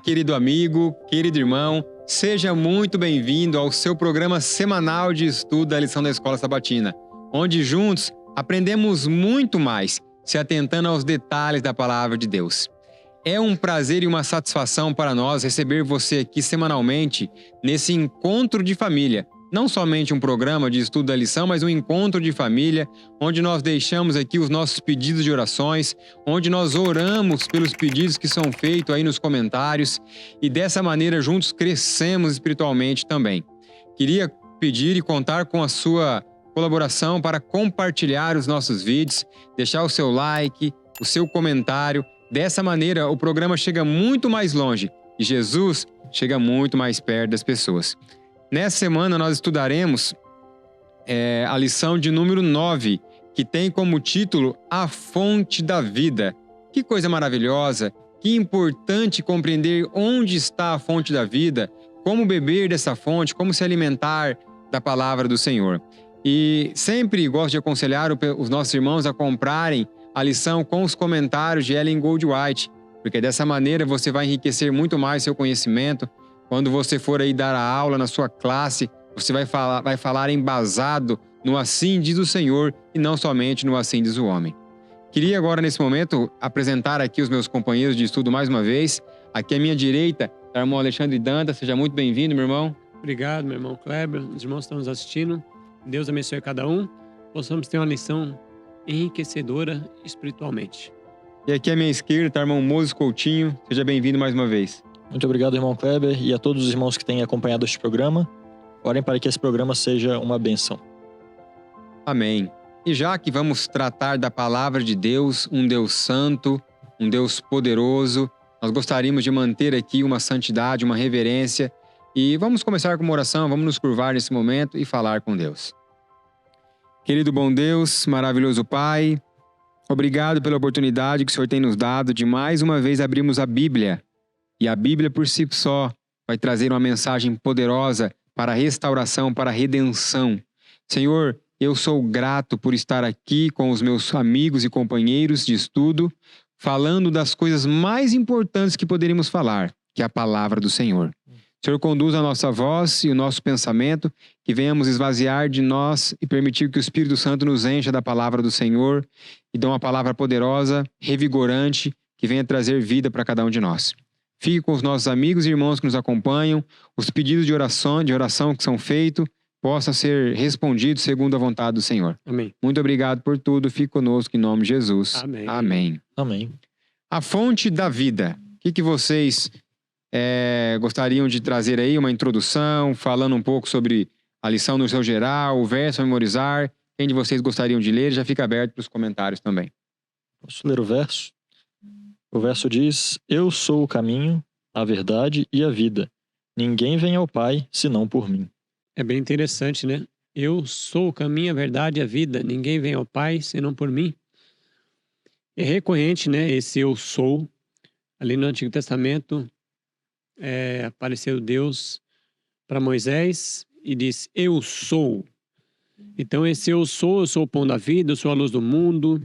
querido amigo, querido irmão, seja muito bem-vindo ao seu programa semanal de estudo da lição da Escola Sabatina, onde juntos aprendemos muito mais, se atentando aos detalhes da Palavra de Deus. É um prazer e uma satisfação para nós receber você aqui semanalmente nesse encontro de família. Não somente um programa de estudo da lição, mas um encontro de família, onde nós deixamos aqui os nossos pedidos de orações, onde nós oramos pelos pedidos que são feitos aí nos comentários e dessa maneira juntos crescemos espiritualmente também. Queria pedir e contar com a sua colaboração para compartilhar os nossos vídeos, deixar o seu like, o seu comentário. Dessa maneira, o programa chega muito mais longe e Jesus chega muito mais perto das pessoas. Nessa semana, nós estudaremos a lição de número 9, que tem como título A Fonte da Vida. Que coisa maravilhosa, que importante compreender onde está a fonte da vida, como beber dessa fonte, como se alimentar da palavra do Senhor. E sempre gosto de aconselhar os nossos irmãos a comprarem a lição com os comentários de Ellen Goldwhite, porque dessa maneira você vai enriquecer muito mais seu conhecimento. Quando você for aí dar a aula na sua classe, você vai falar embasado no assim diz o Senhor e não somente no assim diz o homem. Queria agora, nesse momento, apresentar aqui os meus companheiros de estudo mais uma vez. Aqui à minha direita, o irmão Alexandre Dantas. Seja muito bem-vindo, meu irmão. Obrigado, meu irmão Kleber. Os irmãos que estão nos assistindo. Deus abençoe cada um. Possamos ter uma lição enriquecedora espiritualmente. E aqui à minha esquerda está o irmão Moses Coutinho. Seja bem-vindo mais uma vez. Muito obrigado, irmão Kleber, e a todos os irmãos que têm acompanhado este programa. Orem para que esse programa seja uma bênção. Amém. E já que vamos tratar da palavra de Deus, um Deus santo, um Deus poderoso, nós gostaríamos de manter aqui uma santidade, uma reverência. E vamos começar com uma oração, vamos nos curvar nesse momento e falar com Deus. Querido bom Deus, maravilhoso Pai, obrigado pela oportunidade que o Senhor tem nos dado de mais uma vez abrirmos a Bíblia. E a Bíblia por si só vai trazer uma mensagem poderosa para a restauração, para a redenção. Senhor, eu sou grato por estar aqui com os meus amigos e companheiros de estudo, falando das coisas mais importantes que poderíamos falar, que é a palavra do Senhor. Senhor, conduz a nossa voz e o nosso pensamento, que venhamos esvaziar de nós e permitir que o Espírito Santo nos encha da palavra do Senhor e dê uma palavra poderosa, revigorante, que venha trazer vida para cada um de nós. Fique com os nossos amigos e irmãos que nos acompanham, os pedidos de oração que são feitos, possam ser respondidos segundo a vontade do Senhor. Amém. Muito obrigado por tudo, fique conosco em nome de Jesus. Amém. Amém. Amém. A fonte da vida. O que vocês gostariam de trazer aí? Uma introdução, falando um pouco sobre a lição no seu geral, o verso a memorizar. Quem de vocês gostariam de ler? Já fica aberto para os comentários também. Posso ler o verso? O verso diz: Eu sou o caminho, a verdade e a vida. Ninguém vem ao Pai, senão por mim. É bem interessante, né? Eu sou o caminho, a verdade e a vida. Ninguém vem ao Pai, senão por mim. É recorrente, né? Esse eu sou. Ali no Antigo Testamento, apareceu Deus para Moisés e disse: Eu sou. Então esse eu sou o pão da vida, eu sou a luz do mundo,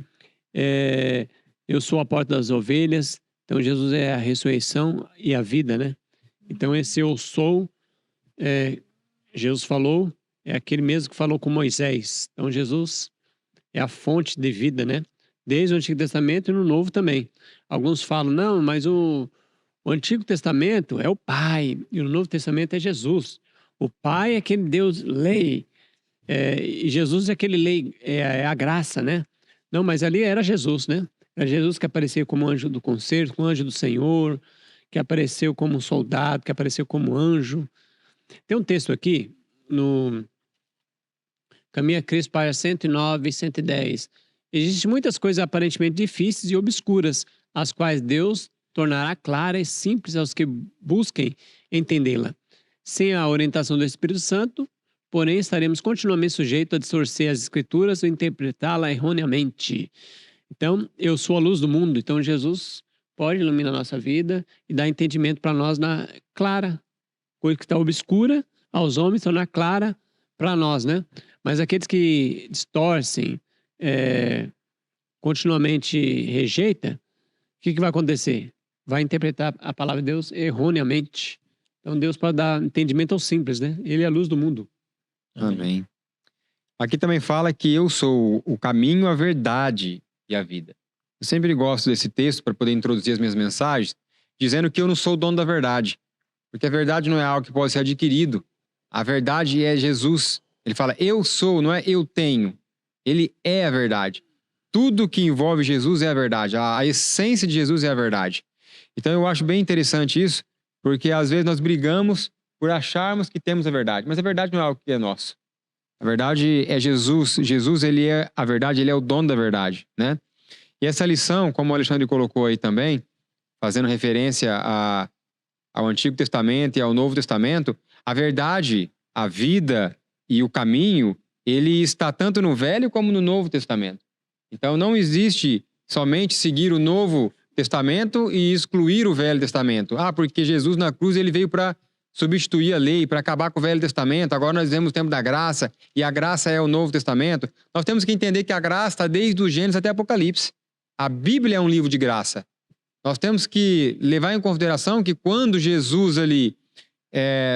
eu sou a porta das ovelhas. Então Jesus é a ressurreição e a vida, né? Então esse eu sou, Jesus falou, é aquele mesmo que falou com Moisés. Então Jesus é a fonte de vida, né? Desde o Antigo Testamento e no Novo também. Alguns falam, não, mas o Antigo Testamento é o Pai e o Novo Testamento é Jesus. O Pai é aquele Deus lei, e Jesus é aquele lei, é a graça, né? Não, mas ali era Jesus, né? Era Jesus que apareceu como anjo do concerto, como anjo do Senhor, que apareceu como soldado, que apareceu como anjo. Tem um texto aqui, no Caminho a Cristo, página 109 e 110. Existem muitas coisas aparentemente difíceis e obscuras, as quais Deus tornará clara e simples aos que busquem entendê-la. Sem a orientação do Espírito Santo, porém, estaremos continuamente sujeitos a distorcer as Escrituras ou interpretá-la erroneamente. Então, eu sou a luz do mundo. Então, Jesus pode iluminar a nossa vida e dar entendimento para nós na clara. Coisa que está obscura aos homens, tornar clara para nós, né? Mas aqueles que distorcem, continuamente rejeita, o que vai acontecer? vai interpretar a palavra de Deus erroneamente. Então Deus pode dar entendimento aos simples, né? Ele é a luz do mundo. Amém. Aqui também fala que eu sou o caminho, a verdade e a vida. Eu sempre gosto desse texto para poder introduzir as minhas mensagens, dizendo que eu não sou o dono da verdade. Porque a verdade não é algo que pode ser adquirido. A verdade é Jesus. Ele fala, eu sou, não é eu tenho. Ele é a verdade. Tudo que envolve Jesus é a verdade. A essência de Jesus é a verdade. Então eu acho bem interessante isso, porque às vezes nós brigamos por acharmos que temos a verdade. Mas a verdade não é algo que é nosso. A verdade é Jesus. Jesus, ele é a verdade, ele é o dono da verdade, né? E essa lição, como o Alexandre colocou aí também, fazendo referência ao Antigo Testamento e ao Novo Testamento, a verdade, a vida e o caminho, ele está tanto no Velho como no Novo Testamento. Então não existe somente seguir o Novo Testamento e excluir o Velho Testamento. Ah, porque Jesus na cruz ele veio para substituir a lei, para acabar com o Velho Testamento. Agora nós vivemos o tempo da graça e a graça é o Novo Testamento. Nós temos que entender que a graça está desde o Gênesis até Apocalipse. A Bíblia é um livro de graça. Nós temos que levar em consideração que quando Jesus ali,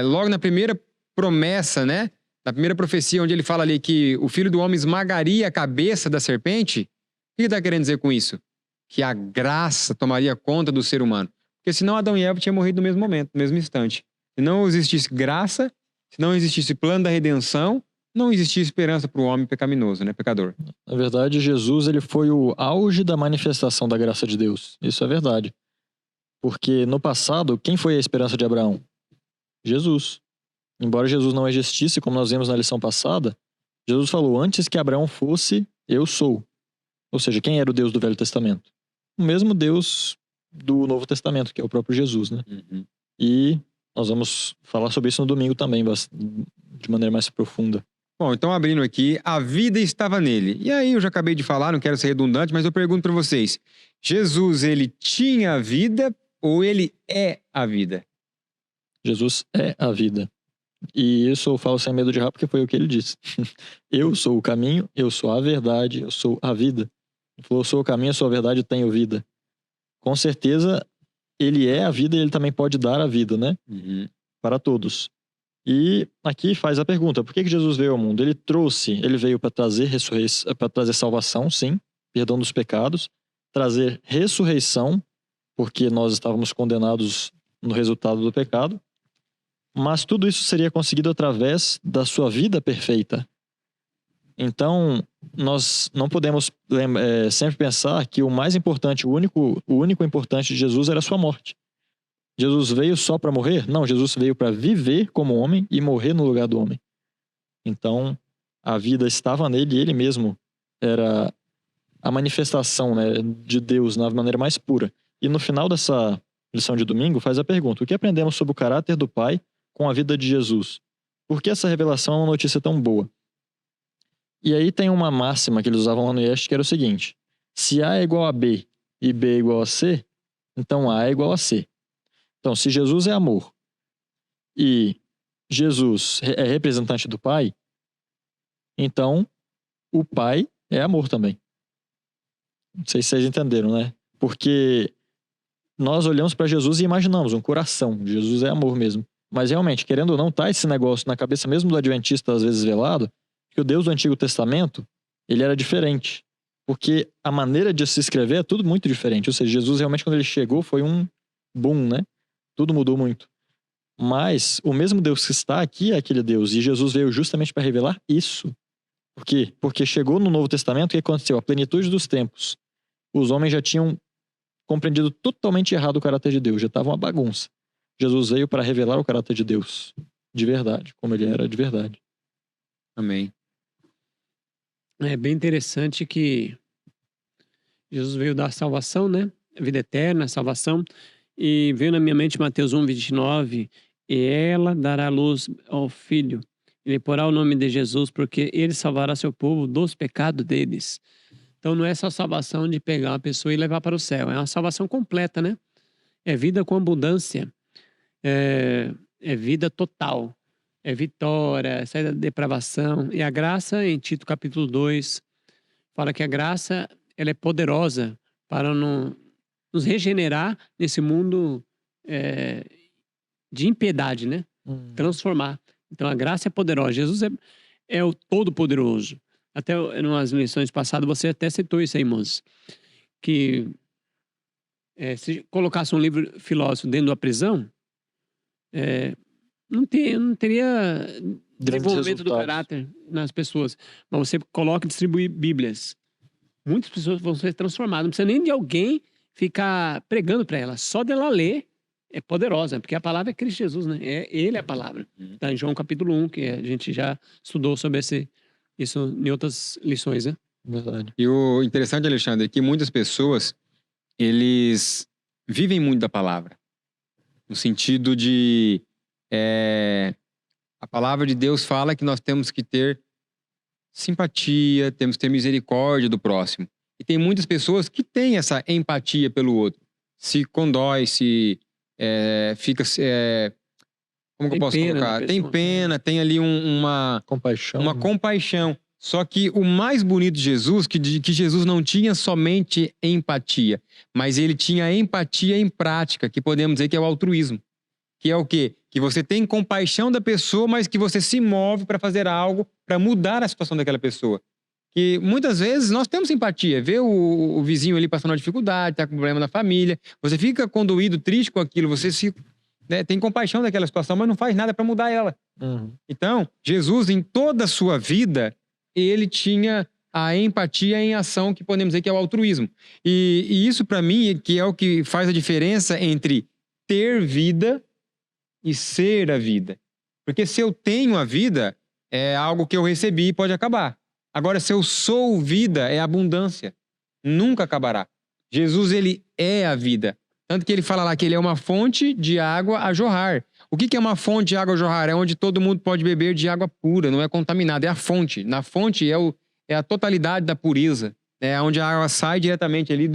logo na primeira promessa, né? Na primeira profecia, onde ele fala ali que o Filho do Homem esmagaria a cabeça da serpente, o que ele está querendo dizer com isso? Que a graça tomaria conta do ser humano. Porque senão Adão e Eva tinham morrido no mesmo momento, no mesmo instante. Se não existisse graça, se não existisse plano da redenção, não existia esperança para o homem pecaminoso, né? Pecador. Na verdade, Jesus ele foi o auge da manifestação da graça de Deus. Isso é verdade. Porque no passado, quem foi a esperança de Abraão? Jesus. Embora Jesus não existisse, como nós vimos na lição passada, Jesus falou, antes que Abraão fosse, eu sou. Ou seja, quem era o Deus do Velho Testamento? O mesmo Deus do Novo Testamento, que é o próprio Jesus, né? Uhum. E nós vamos falar sobre isso no domingo também, de maneira mais profunda. Bom, então abrindo aqui, a vida estava nele. E aí eu já acabei de falar, não quero ser redundante, mas eu pergunto para vocês, Jesus, ele tinha a vida ou ele é a vida? Jesus é a vida. E isso eu falo sem medo de errar porque foi o que ele disse. Eu sou o caminho, eu sou a verdade, eu sou a vida. Ele falou, eu sou o caminho, eu sou a verdade e tenho vida. Com certeza, ele é a vida e ele também pode dar a vida, né? Uhum. Para todos. E aqui faz a pergunta, por que Jesus veio ao mundo? Ele veio para trazer para trazer salvação, sim, perdão dos pecados, trazer ressurreição, porque nós estávamos condenados no resultado do pecado, mas tudo isso seria conseguido através da sua vida perfeita. Então, nós não podemos sempre pensar que o mais importante, o único importante de Jesus era a sua morte. Jesus veio só para morrer? Não, Jesus veio para viver como homem e morrer no lugar do homem. Então, a vida estava nele e ele mesmo era a manifestação, né, de Deus na maneira mais pura. E no final dessa lição de domingo faz a pergunta, o que aprendemos sobre o caráter do Pai com a vida de Jesus? Por que essa revelação é uma notícia tão boa? E aí tem uma máxima que eles usavam lá no IEST que era o seguinte, se A é igual a B e B é igual a C, então A é igual a C. Então, se Jesus é amor e Jesus é representante do Pai, então o Pai é amor também. Não sei se vocês entenderam, né? Porque nós olhamos para Jesus e imaginamos um coração. Jesus é amor mesmo. Mas realmente, querendo ou não, tá esse negócio na cabeça mesmo do adventista, às vezes velado, que o Deus do Antigo Testamento, ele era diferente. Porque a maneira de se escrever é tudo muito diferente. Ou seja, Jesus realmente, quando ele chegou, foi um boom, né? Tudo mudou muito. Mas o mesmo Deus que está aqui é aquele Deus. E Jesus veio justamente para revelar isso. Por quê? Porque chegou no Novo Testamento, o que aconteceu? A plenitude dos tempos. Os homens já tinham compreendido totalmente errado o caráter de Deus. Já estava uma bagunça. Jesus veio para revelar o caráter de Deus. De verdade. Como ele era de verdade. Amém. É bem interessante que Jesus veio dar salvação, né? Vida eterna, salvação. E veio na minha mente Mateus 1:29, e ela dará luz ao filho. Ele porá o nome de Jesus, porque ele salvará seu povo dos pecados deles. Então não é só salvação de pegar uma pessoa e levar para o céu, é uma salvação completa, né? É vida com abundância, é vida total, é vitória, saída da depravação. E a graça, em Tito capítulo 2, fala que a graça ela é poderosa para nos regenerar nesse mundo de impiedade, né? Transformar. Então a graça é poderosa. Jesus é o Todo-Poderoso. Até em umas lições passadas você até citou isso aí, moço. Que se colocasse um livro filósofo dentro da prisão, não teria desenvolvimento do caráter nas pessoas. Mas você coloca e distribui Bíblias. Muitas pessoas vão ser transformadas. Não precisa nem de alguém ficar pregando para ela. Só dela ler é poderosa, porque a palavra é Cristo Jesus, né? Ele é a palavra. Está em João capítulo 1, que a gente já estudou sobre isso em outras lições, né? Verdade. E o interessante, Alexandre, é que muitas pessoas, eles vivem muito da palavra. No sentido de... a palavra de Deus fala que nós temos que ter simpatia, temos que ter misericórdia do próximo. E tem muitas pessoas que têm essa empatia pelo outro. Se condói, se fica... como que eu posso colocar? Tem pena, tem ali uma compaixão. Só que o mais bonito de Jesus, que Jesus não tinha somente empatia, mas ele tinha empatia em prática, que podemos dizer que é o altruísmo. Que é o quê? Que você tem compaixão da pessoa, mas que você se move para fazer algo para mudar a situação daquela pessoa. Que muitas vezes nós temos simpatia. Vê o vizinho ali passando uma dificuldade, está com problema na família, você fica condoído, triste com aquilo, você tem compaixão daquela situação, mas não faz nada para mudar ela. Então, Jesus, em toda a sua vida, ele tinha a empatia em ação, que podemos dizer que é o altruísmo. E isso, para mim, que é o que faz a diferença entre ter vida e ser a vida. Porque se eu tenho a vida, é algo que eu recebi e pode acabar. Agora, se eu sou vida, é abundância. Nunca acabará. Jesus, ele é a vida. Tanto que ele fala lá que ele é uma fonte de água a jorrar. O que é uma fonte de água a jorrar? É onde todo mundo pode beber de água pura, não é contaminada, é a fonte. Na fonte é a totalidade da pureza. É onde a água sai diretamente ali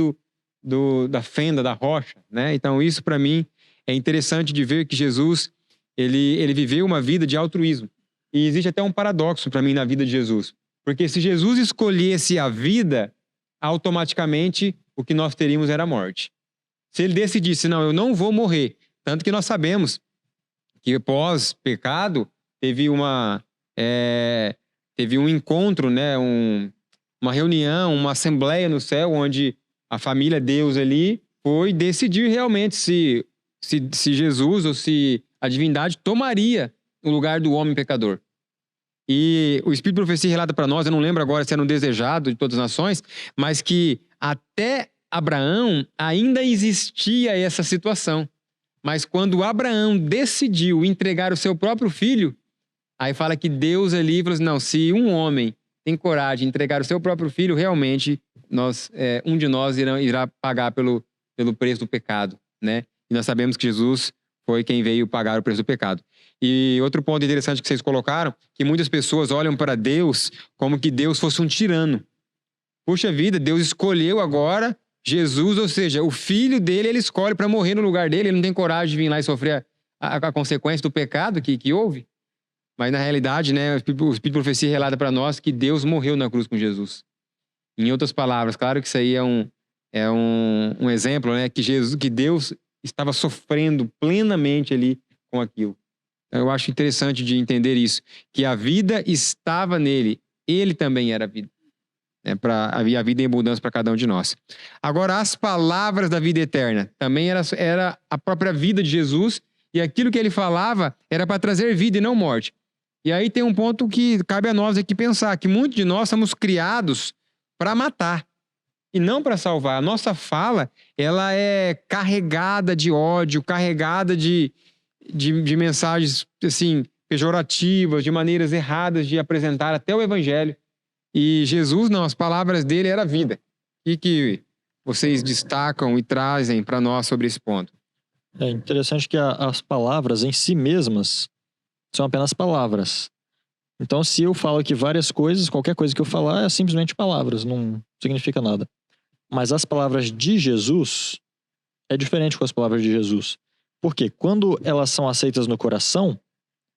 da fenda, da rocha, né? Então isso, para mim, é interessante de ver que Jesus, ele viveu uma vida de altruísmo. E existe até um paradoxo para mim na vida de Jesus. Porque se Jesus escolhesse a vida, automaticamente o que nós teríamos era a morte. Se ele decidisse, não, eu não vou morrer. Tanto que nós sabemos que pós-pecado teve um encontro, né? Uma reunião, uma assembleia no céu, onde a família Deus ali foi decidir realmente se Jesus ou se a divindade tomaria o lugar do homem pecador. E o Espírito de Profecia relata para nós, eu não lembro agora se era um desejado de todas as nações, mas que até Abraão ainda existia essa situação. Mas quando Abraão decidiu entregar o seu próprio filho, aí fala que Deus ali falou assim, não, se um homem tem coragem de entregar o seu próprio filho, realmente um de nós irá pagar pelo preço do pecado, né? E nós sabemos que Jesus foi quem veio pagar o preço do pecado. E outro ponto interessante que vocês colocaram, que muitas pessoas olham para Deus como que Deus fosse um tirano. Puxa vida, Deus escolheu agora Jesus, ou seja, o filho dele, ele escolhe para morrer no lugar dele, ele não tem coragem de vir lá e sofrer a consequência do pecado que houve. Mas na realidade, né, o Espírito de Profecia relata para nós que Deus morreu na cruz com Jesus. Em outras palavras, claro que isso aí é um exemplo, né, que Deus estava sofrendo plenamente ali com aquilo. Eu acho interessante de entender isso, que a vida estava nele, ele também era a vida. Havia a vida em abundância para cada um de nós. Agora, as palavras da vida eterna também era a própria vida de Jesus, e aquilo que ele falava era para trazer vida e não morte. E aí tem um ponto que cabe a nós aqui pensar, que muitos de nós somos criados para matar e não para salvar. A nossa fala, ela é carregada de ódio, carregada de mensagens assim, pejorativas, de maneiras erradas de apresentar até o evangelho. E Jesus, não, as palavras dele era vida. O que vocês destacam e trazem para nós sobre esse ponto? É interessante que as palavras em si mesmas são apenas palavras. Então, se eu falo aqui várias coisas, qualquer coisa que eu falar é simplesmente palavras, não significa nada. Mas as palavras de Jesus é diferente com as palavras de Jesus. Porque quando elas são aceitas no coração,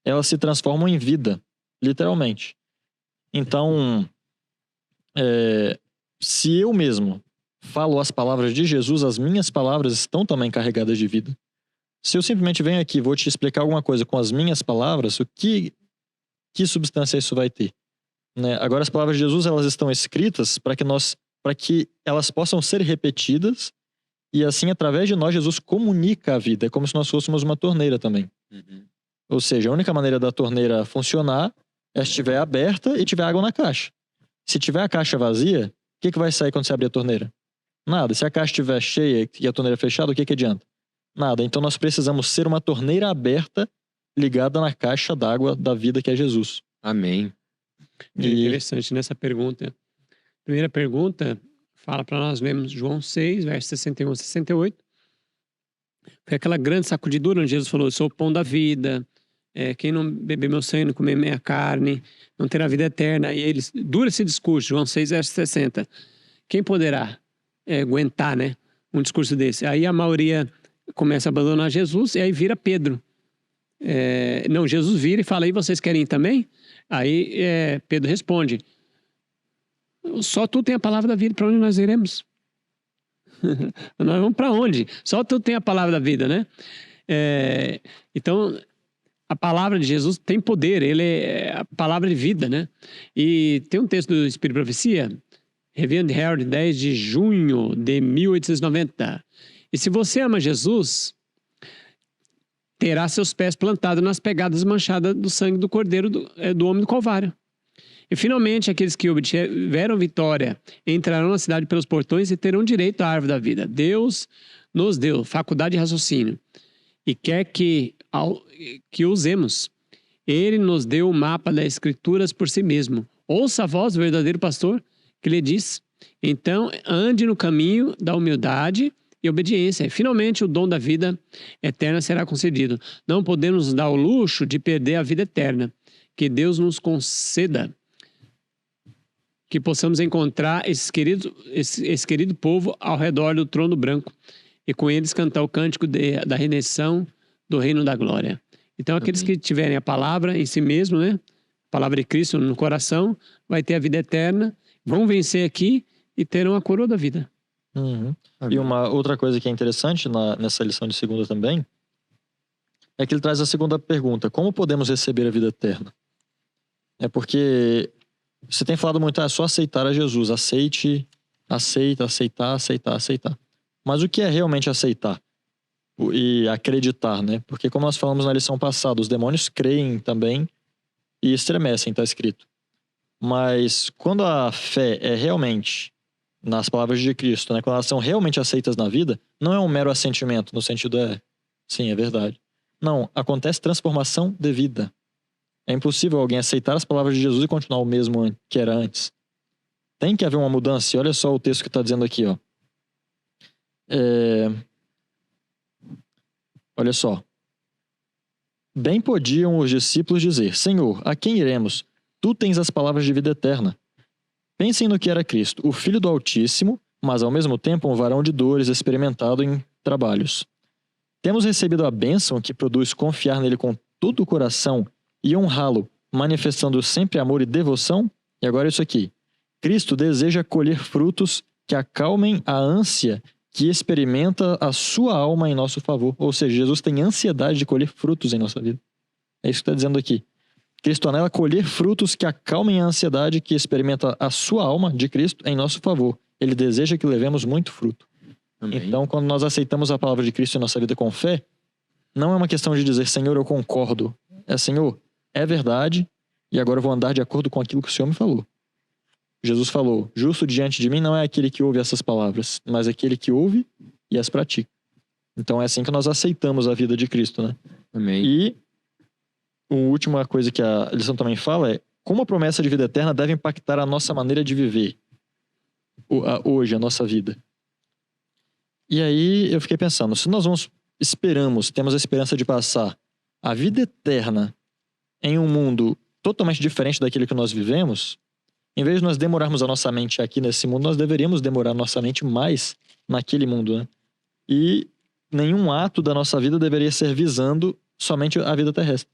elas se transformam em vida, literalmente. Então, se eu mesmo falo as palavras de Jesus, as minhas palavras estão também carregadas de vida. Se eu simplesmente venho aqui e vou te explicar alguma coisa com as minhas palavras, que substância isso vai ter? Né? Agora, as palavras de Jesus, elas estão escritas para que elas possam ser repetidas e assim, através de nós, Jesus comunica a vida. É como se nós fôssemos uma torneira também. Uhum. Ou seja, a única maneira da torneira funcionar é se estiver aberta e tiver água na caixa. Se tiver a caixa vazia, o que vai sair quando você abrir a torneira? Nada. Se a caixa estiver cheia e a torneira fechada, o que adianta? Nada. Então nós precisamos ser uma torneira aberta ligada na caixa d'água da vida que é Jesus. Amém. É interessante nessa pergunta. Primeira pergunta fala para nós lermos João 6, versos 61 a 68. Foi aquela grande sacudidura onde Jesus falou: eu sou o pão da vida, quem não beber meu sangue, não comer minha carne, não terá vida eterna. E eles, dura esse discurso, João 6, verso 60. Quem poderá aguentar, né, um discurso desse? Aí a maioria começa a abandonar Jesus e aí vira Pedro. Não, Jesus vira e fala: e vocês querem ir também? Aí Pedro responde: só tu tem a palavra da vida, para onde nós iremos? Nós vamos para onde? Só tu tem a palavra da vida, né? Então, a palavra de Jesus tem poder, ele é a palavra de vida, né? E tem um texto do Espírito de Profecia, Review and Herald, 10 de junho de 1890. E se você ama Jesus, terá seus pés plantados nas pegadas manchadas do sangue do Cordeiro do homem do Calvário. E finalmente, aqueles que obtiveram vitória entrarão na cidade pelos portões e terão direito à árvore da vida. Deus nos deu faculdade de raciocínio e quer que usemos. Ele nos deu o mapa das Escrituras por si mesmo. Ouça a voz do verdadeiro pastor que lhe diz: então, ande no caminho da humildade e obediência. E, finalmente, o dom da vida eterna será concedido. Não podemos nos dar o luxo de perder a vida eterna. Que Deus nos conceda que possamos encontrar esse querido povo ao redor do trono branco e com eles cantar o cântico da redenção do reino da glória. Então, aqueles que tiverem a palavra em si mesmo, né? A palavra de Cristo no coração, vai ter a vida eterna, vão vencer aqui e terão a coroa da vida. Uhum. E uma outra coisa que é interessante nessa lição de segunda também é que ele traz a segunda pergunta: como podemos receber a vida eterna? É porque você tem falado muito, é só aceitar a Jesus, aceitar. Mas o que é realmente aceitar? E acreditar, né? Porque como nós falamos na lição passada, os demônios creem também e estremecem, está escrito. Mas quando a fé é realmente nas palavras de Cristo, né? Quando elas são realmente aceitas na vida, não é um mero assentimento, no sentido sim, é verdade. Não, acontece transformação de vida. É impossível alguém aceitar as palavras de Jesus e continuar o mesmo que era antes. Tem que haver uma mudança. E olha só o texto que está dizendo aqui, ó. Olha só. Bem podiam os discípulos dizer: Senhor, a quem iremos? Tu tens as palavras de vida eterna. Pensem no que era Cristo, o Filho do Altíssimo, mas ao mesmo tempo um varão de dores, experimentado em trabalhos. Temos recebido a bênção que produz confiar nele com todo o coração e honrá-lo, manifestando sempre amor e devoção? E agora isso aqui. Cristo deseja colher frutos que acalmem a ânsia que experimenta a sua alma em nosso favor. Ou seja, Jesus tem ansiedade de colher frutos em nossa vida. É isso que está dizendo aqui. Cristo anela colher frutos que acalmem a ansiedade que experimenta a sua alma de Cristo em nosso favor. Ele deseja que levemos muito fruto. Amém. Então, quando nós aceitamos a palavra de Cristo em nossa vida com fé, não é uma questão de dizer: Senhor, eu concordo. Senhor, é verdade, e agora eu vou andar de acordo com aquilo que o Senhor me falou. Jesus falou: justo diante de mim não é aquele que ouve essas palavras, mas aquele que ouve e as pratica. Então é assim que nós aceitamos a vida de Cristo, né? Amém. E a última coisa que a lição também fala é como a promessa de vida eterna deve impactar a nossa maneira de viver hoje, a nossa vida. E aí eu fiquei pensando, se nós temos a esperança de passar a vida eterna em um mundo totalmente diferente daquele que nós vivemos, em vez de nós demorarmos a nossa mente aqui nesse mundo, nós deveríamos demorar a nossa mente mais naquele mundo, né? E nenhum ato da nossa vida deveria ser visando somente a vida terrestre.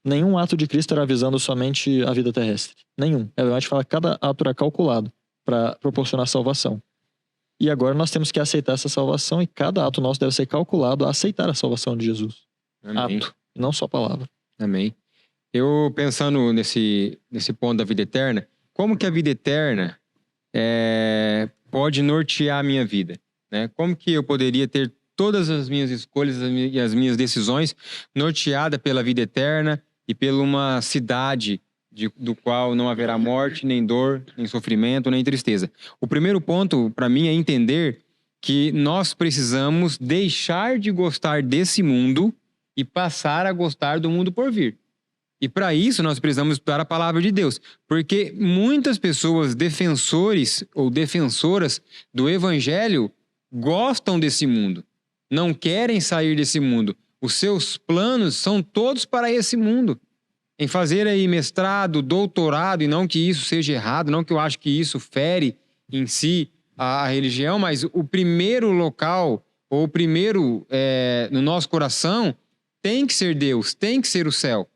Nenhum ato de Cristo era visando somente a vida terrestre. Nenhum. A gente fala que cada ato era calculado para proporcionar salvação. E agora nós temos que aceitar essa salvação e cada ato nosso deve ser calculado a aceitar a salvação de Jesus. Amém. Ato, não só palavra. Amém. Eu pensando nesse ponto da vida eterna, como que a vida eterna pode nortear a minha vida? Né? Como que eu poderia ter todas as minhas escolhas e as minhas decisões norteadas pela vida eterna e pela uma cidade do qual não haverá morte, nem dor, nem sofrimento, nem tristeza? O primeiro ponto, para mim, é entender que nós precisamos deixar de gostar desse mundo e passar a gostar do mundo por vir. E para isso nós precisamos estudar a palavra de Deus, porque muitas pessoas defensores ou defensoras do evangelho gostam desse mundo, não querem sair desse mundo. Os seus planos são todos para esse mundo. Em fazer aí mestrado, doutorado, e não que isso seja errado, não que eu acho que isso fere em si a religião, mas o primeiro local, ou o primeiro no nosso coração, tem que ser Deus, tem que ser o céu.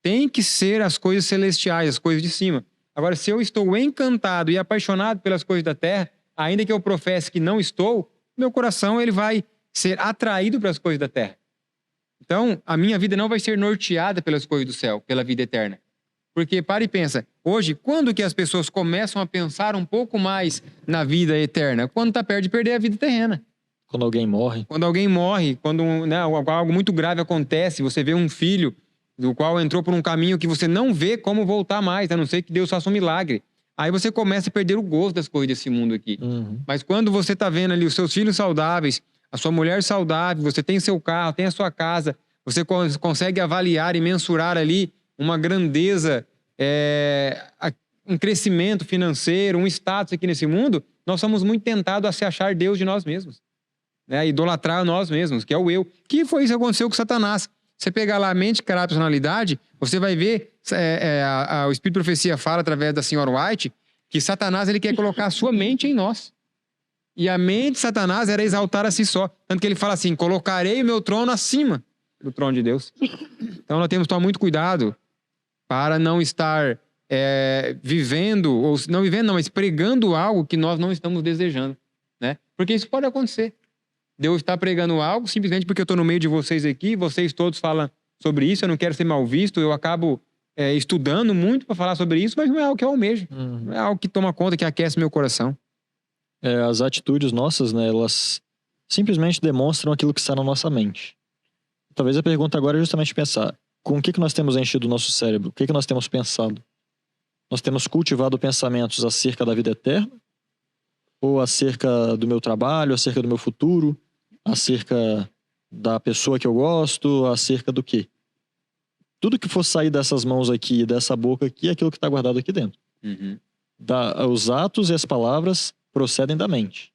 Tem que ser as coisas celestiais, as coisas de cima. Agora, se eu estou encantado e apaixonado pelas coisas da terra, ainda que eu professe que não estou, meu coração ele vai ser atraído para as coisas da terra. Então, a minha vida não vai ser norteada pelas coisas do céu, pela vida eterna. Porque, para e pensa, hoje, quando que as pessoas começam a pensar um pouco mais na vida eterna? Quando está perto de perder a vida terrena. Quando alguém morre. Quando alguém morre, quando algo muito grave acontece, você vê um filho do qual entrou por um caminho que você não vê como voltar mais, a não ser que Deus faça um milagre. Aí você começa a perder o gosto das coisas desse mundo aqui. Uhum. Mas quando você está vendo ali os seus filhos saudáveis, a sua mulher saudável, você tem seu carro, tem a sua casa, você consegue avaliar e mensurar ali uma grandeza, um crescimento financeiro, um status aqui nesse mundo, nós somos muito tentados a se achar Deus de nós mesmos. Né? Idolatrar nós mesmos, que é o eu. Que foi isso que aconteceu com Satanás. Você pegar lá a mente, caráter, personalidade, você vai ver, o Espírito de Profecia fala através da senhora White, que Satanás ele quer colocar a sua mente em nós. E a mente de Satanás era exaltar a si só. Tanto que ele fala assim, colocarei o meu trono acima do trono de Deus. Então nós temos que tomar muito cuidado para não estar vivendo, ou não vivendo não, mas pregando algo que nós não estamos desejando. Né? Porque isso pode acontecer. Deus está pregando algo simplesmente porque eu estou no meio de vocês aqui, vocês todos falam sobre isso, eu não quero ser mal visto, eu acabo estudando muito para falar sobre isso, mas não é algo que eu almejo. Não é algo que toma conta, que aquece meu coração. As atitudes nossas, né, elas simplesmente demonstram aquilo que está na nossa mente. Talvez a pergunta agora é justamente pensar, com o que nós temos enchido o nosso cérebro? O que nós temos pensado? Nós temos cultivado pensamentos acerca da vida eterna? Ou acerca do meu trabalho, acerca do meu futuro, acerca da pessoa que eu gosto, acerca do quê? Tudo que for sair dessas mãos aqui, dessa boca aqui, é aquilo que está guardado aqui dentro. Uhum. Os atos e as palavras procedem da mente.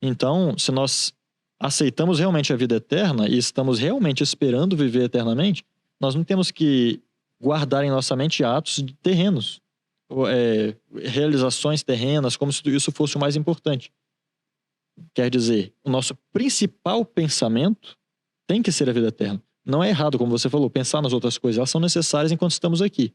Então, se nós aceitamos realmente a vida eterna e estamos realmente esperando viver eternamente, nós não temos que guardar em nossa mente atos terrenos. Realizações terrenas, como se isso fosse o mais importante. Quer dizer, o nosso principal pensamento tem que ser a vida eterna. Não é errado, como você falou, pensar nas outras coisas, elas são necessárias enquanto estamos aqui.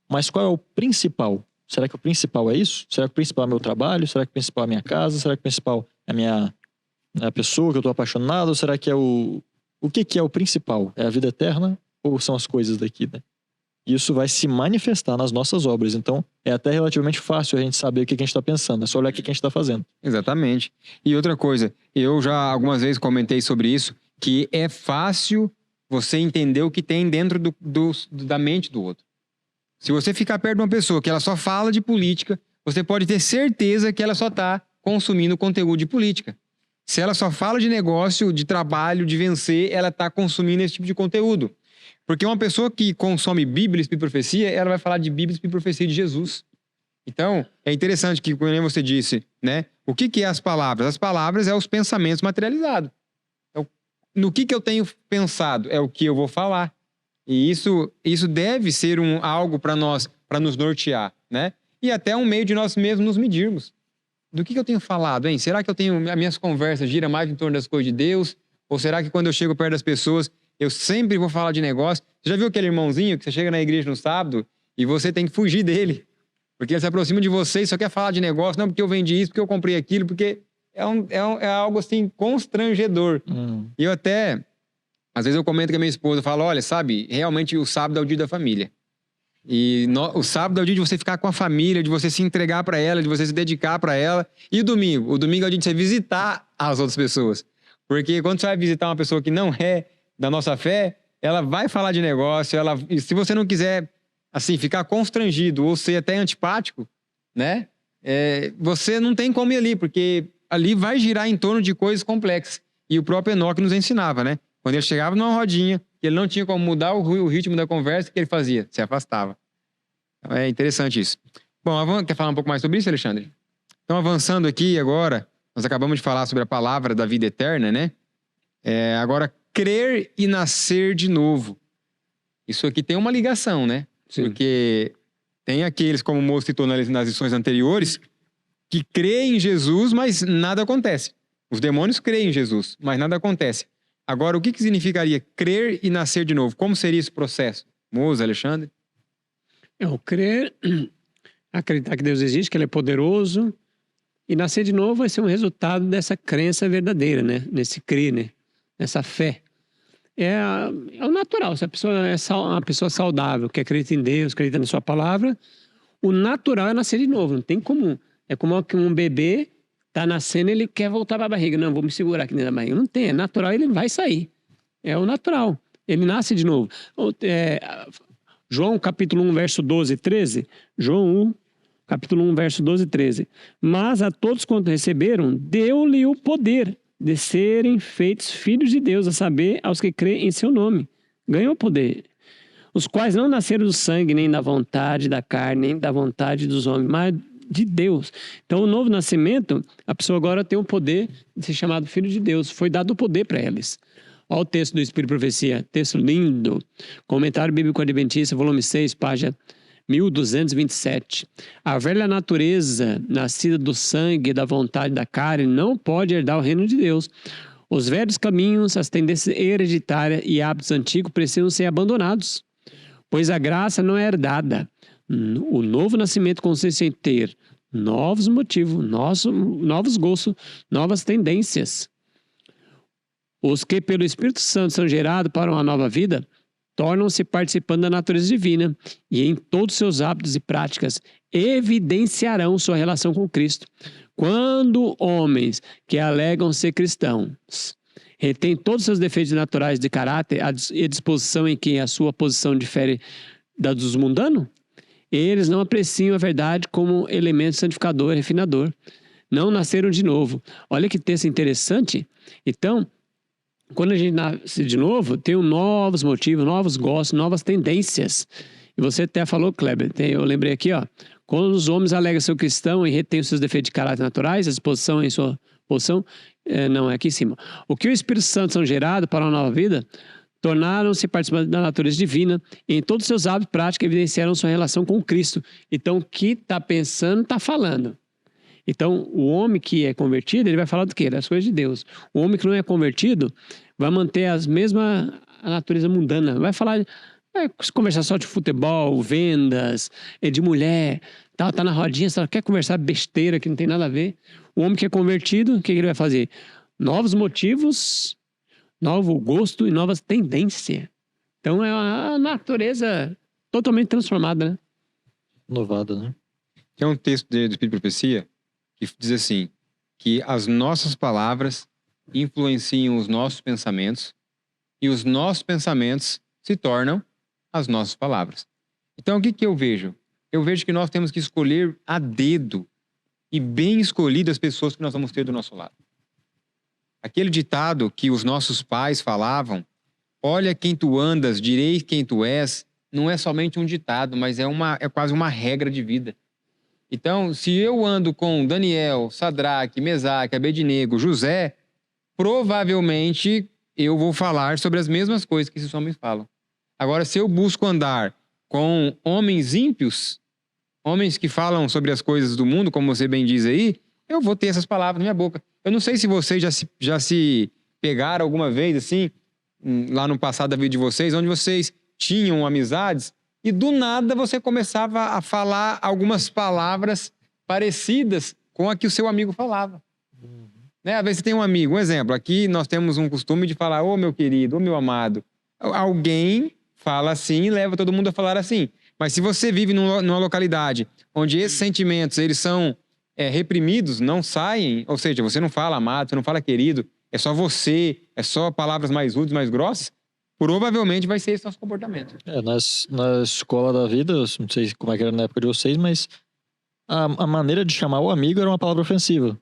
Mas qual é o principal? Será que o principal é isso? Será que o principal é meu trabalho? Será que o principal é a minha casa? Será que o principal é a pessoa que eu estou apaixonado? Ou será que é o que é o principal? É a vida eterna ou são as coisas daqui, né? Isso vai se manifestar nas nossas obras. Então, é até relativamente fácil a gente saber o que a gente está pensando. É só olhar o que a gente está fazendo. Exatamente. E outra coisa, eu já algumas vezes comentei sobre isso, que é fácil você entender o que tem dentro da mente do outro. Se você ficar perto de uma pessoa que ela só fala de política, você pode ter certeza que ela só está consumindo conteúdo de política. Se ela só fala de negócio, de trabalho, de vencer, ela está consumindo esse tipo de conteúdo. Porque uma pessoa que consome Bíblia, Espírito e Profecia, ela vai falar de Bíblia, Espírito e Profecia de Jesus. Então, é interessante que, como você disse, né? O que é as palavras? As palavras é os pensamentos materializados. No que eu tenho pensado é o que eu vou falar. E isso deve ser algo para nos nortear, né? E até um meio de nós mesmos nos medirmos. Do que eu tenho falado, hein? Será que as minhas conversas giram mais em torno das coisas de Deus? Ou será que quando eu chego perto das pessoas, eu sempre vou falar de negócio? Você já viu aquele irmãozinho que você chega na igreja no sábado e você tem que fugir dele? Porque ele se aproxima de você e só quer falar de negócio. Não, porque eu vendi isso, porque eu comprei aquilo, porque é algo assim constrangedor. E eu até, às vezes eu comento com a minha esposa, eu falo, olha, sabe, realmente o sábado é o dia da família. E o sábado é o dia de você ficar com a família, de você se entregar para ela, de você se dedicar para ela. E o domingo? O domingo é o dia de você visitar as outras pessoas. Porque quando você vai visitar uma pessoa que não é da nossa fé, ela vai falar de negócio, e se você não quiser, assim, ficar constrangido ou ser até antipático, né? Você não tem como ir ali, porque ali vai girar em torno de coisas complexas. E o próprio Enoque nos ensinava, né? Quando ele chegava numa rodinha, ele não tinha como mudar o ritmo da conversa, o que ele fazia? Se afastava. Então, é interessante isso. Bom, quer falar um pouco mais sobre isso, Alexandre? Então, avançando aqui agora, nós acabamos de falar sobre a palavra da vida eterna, né? Agora, crer e nascer de novo. Isso aqui tem uma ligação, né? Sim. Porque tem aqueles, como o moço citou nas lições anteriores, que creem em Jesus, mas nada acontece. Os demônios creem em Jesus, mas nada acontece. Agora, o que significaria crer e nascer de novo? Como seria esse processo? Moça, Alexandre? O crer, acreditar que Deus existe, que Ele é poderoso, e nascer de novo vai ser um resultado dessa crença verdadeira, né? Nesse crer, né? Nessa fé. É o natural. Se a pessoa é uma pessoa saudável, que acredita em Deus, acredita na sua palavra, o natural é nascer de novo. Não tem como. É como que um bebê tá nascendo, ele quer voltar para a barriga. Não, vou me segurar aqui dentro da barriga. Não tem, é natural, ele vai sair. É o natural. Ele nasce de novo. João, capítulo 1, verso 12 e 13. João 1, capítulo 1, verso 12 e 13. Mas a todos quanto receberam, deu-lhe o poder de serem feitos filhos de Deus, a saber, aos que creem em seu nome. Ganhou poder. Os quais não nasceram do sangue, nem da vontade da carne, nem da vontade dos homens, mas de Deus. Então, o novo nascimento, a pessoa agora tem o poder de ser chamado filho de Deus. Foi dado o poder para eles. Olha o texto do Espírito e Profecia. Texto lindo. Comentário Bíblico Adventista, volume 6, página 1227. A velha natureza, nascida do sangue e da vontade da carne, não pode herdar o reino de Deus. Os velhos caminhos, as tendências hereditárias e hábitos antigos precisam ser abandonados, pois a graça não é herdada. O novo nascimento consiste em ter novos motivos, novos gostos, novas tendências. Os que pelo Espírito Santo são gerados para uma nova vida tornam-se participantes da natureza divina e em todos seus hábitos e práticas evidenciarão sua relação com Cristo. Quando homens que alegam ser cristãos retêm todos os seus defeitos naturais de caráter e disposição em que a sua posição difere da dos mundanos, eles não apreciam a verdade como elemento santificador e refinador. Não nasceram de novo. Olha que texto interessante. Então, quando a gente nasce de novo, tem novos motivos, novos gostos, novas tendências. E você até falou, Kleber, eu lembrei aqui, ó. Quando os homens alegam ser cristão e retêm os seus defeitos de caráter naturais, a disposição em sua posição, não, é aqui em cima. O que o Espírito Santo são gerado para uma nova vida, tornaram-se participantes da natureza divina e em todos os seus hábitos práticos evidenciaram sua relação com Cristo. Então, o que está pensando, está falando. Então, o homem que é convertido, ele vai falar do quê? Das coisas de Deus. O homem que não é convertido vai manter a natureza mundana. Vai falar, vai conversar só de futebol, vendas, de mulher, tá na rodinha, só quer conversar besteira que não tem nada a ver. O homem que é convertido, o que ele vai fazer? Novos motivos, novo gosto e novas tendências. Então, é a natureza totalmente transformada, né? Inovada, né? Tem um texto do Espírito e Profecia que diz assim, que as nossas palavras influenciam os nossos pensamentos e os nossos pensamentos se tornam as nossas palavras. Então, o que eu vejo? Eu vejo que nós temos que escolher a dedo e bem escolhido as pessoas que nós vamos ter do nosso lado. Aquele ditado que os nossos pais falavam, olha quem tu andas, direi quem tu és, não é somente um ditado, mas é quase uma regra de vida. Então, se eu ando com Daniel, Sadraque, Mesaque, Abednego, José, provavelmente eu vou falar sobre as mesmas coisas que esses homens falam. Agora, se eu busco andar com homens ímpios, homens que falam sobre as coisas do mundo, como você bem diz aí, eu vou ter essas palavras na minha boca. Eu não sei se vocês já se pegaram alguma vez, assim, lá no passado da vida de vocês, onde vocês tinham amizades e do nada você começava a falar algumas palavras parecidas com a que o seu amigo falava. Né? Às vezes você tem um amigo, um exemplo. Aqui nós temos um costume de falar, ô meu querido, ô meu amado. Alguém fala assim e leva todo mundo a falar assim. Mas se você vive numa localidade onde esses sentimentos eles são reprimidos, não saem, ou seja, você não fala amado, você não fala querido, é só você, é só palavras mais rudes, mais grossas, provavelmente vai ser esse nosso comportamento. Na escola da vida, eu não sei como é que era na época de vocês, mas a maneira de chamar o amigo era uma palavra ofensiva.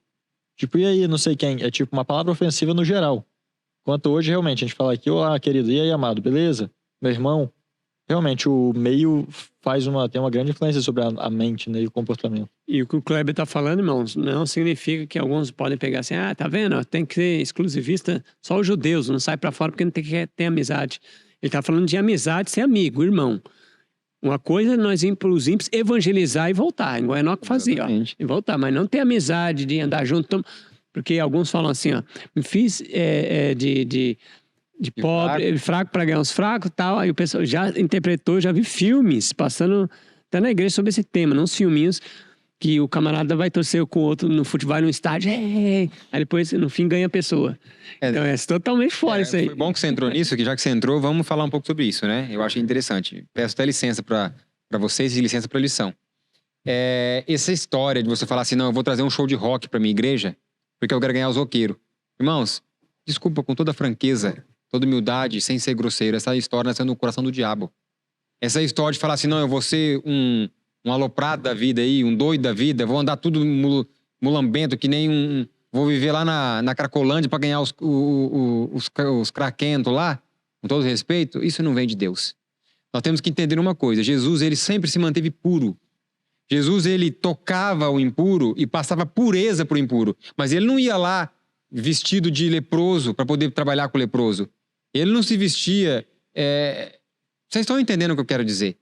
Tipo, e aí, não sei quem, é tipo uma palavra ofensiva no geral. Enquanto hoje, realmente, a gente fala aqui, querido, e aí, amado, beleza? Meu irmão, realmente, o meio tem uma grande influência sobre a mente, né, e o comportamento. E o que o Kleber tá falando, irmãos, não significa que alguns podem pegar assim, tá vendo? Tem que ser exclusivista, só os judeus, não sai pra fora porque não tem que ter amizade. Ele tá falando de amizade, ser amigo, irmão. Uma coisa é nós irmos para os ímpios evangelizar e voltar, igual é Enoque fazia, e voltar, mas não ter amizade de andar junto, porque alguns falam assim, me fiz de pobre, fraco para ganhar os fracos e tal, aí o pessoal já interpretou, já vi filmes passando até na igreja sobre esse tema, não uns filminhos que o camarada vai torcer com o outro no futebol, no estádio, aí depois no fim ganha a pessoa. Então é totalmente fora isso aí. Foi bom que você entrou nisso, que já que você entrou, vamos falar um pouco sobre isso, né? Eu achei interessante. Peço até licença para vocês e licença para a lição. Essa história de você falar assim, não, eu vou trazer um show de rock para minha igreja, porque eu quero ganhar os roqueiros. Irmãos, desculpa, com toda franqueza, toda humildade, sem ser grosseiro, essa história nasceu no coração do diabo. Essa história de falar assim, não, eu vou ser um aloprado da vida aí, um doido da vida, vou andar tudo mulambento, que nem vou viver lá na Cracolândia para ganhar os craquentos lá, com todo respeito, isso não vem de Deus. Nós temos que entender uma coisa, Jesus, ele sempre se manteve puro. Jesus, ele tocava o impuro e passava pureza pro impuro, mas ele não ia lá vestido de leproso para poder trabalhar com o leproso. Ele não se vestia... Vocês estão entendendo o que eu quero dizer?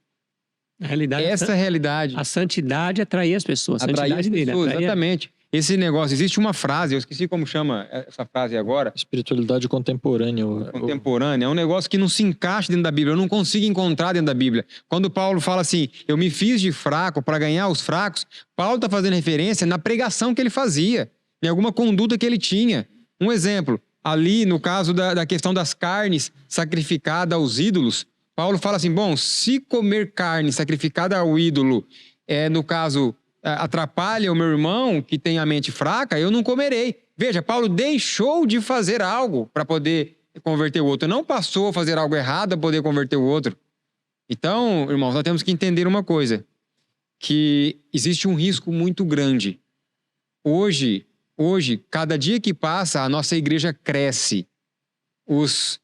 Essa realidade. A santidade atraía as pessoas. A santidade dele. Exatamente. Esse negócio, existe uma frase, eu esqueci como chama essa frase agora. Espiritualidade contemporânea. Contemporânea. É um negócio que não se encaixa dentro da Bíblia. Eu não consigo encontrar dentro da Bíblia. Quando Paulo fala assim, eu me fiz de fraco para ganhar os fracos, Paulo está fazendo referência na pregação que ele fazia, em alguma conduta que ele tinha. Um exemplo, ali no caso da questão das carnes sacrificadas aos ídolos, Paulo fala assim, bom, se comer carne sacrificada ao ídolo, no caso, atrapalha o meu irmão que tem a mente fraca, eu não comerei. Veja, Paulo deixou de fazer algo para poder converter o outro. Não passou a fazer algo errado para poder converter o outro. Então, irmãos, nós temos que entender uma coisa, que existe um risco muito grande. Hoje, cada dia que passa, a nossa igreja cresce. Os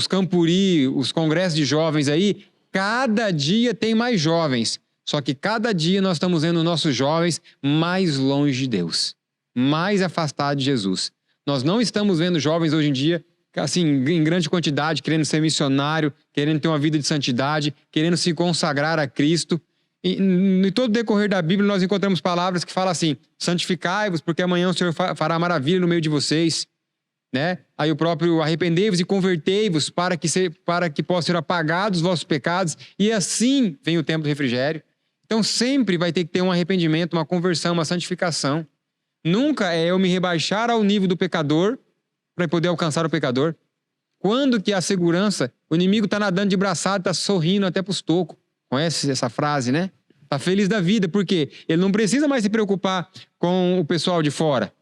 campuri, os congressos de jovens aí, cada dia tem mais jovens. Só que cada dia nós estamos vendo nossos jovens mais longe de Deus, mais afastados de Jesus. Nós não estamos vendo jovens hoje em dia, assim, em grande quantidade, querendo ser missionário, querendo ter uma vida de santidade, querendo se consagrar a Cristo. E em todo o decorrer da Bíblia nós encontramos palavras que falam assim, santificai-vos, porque amanhã o Senhor fará maravilha no meio de vocês. Né? Aí o próprio arrependei-vos e convertei-vos para que possam ser apagados os vossos pecados e assim vem o tempo do refrigério. Então sempre vai ter que ter um arrependimento, uma conversão, uma santificação. Nunca é eu me rebaixar ao nível do pecador para poder alcançar o pecador. Quando que a segurança, o inimigo está nadando de braçada, está sorrindo até para os tocos. Conhece essa frase, né? Está feliz da vida, porque ele não precisa mais se preocupar com o pessoal de fora.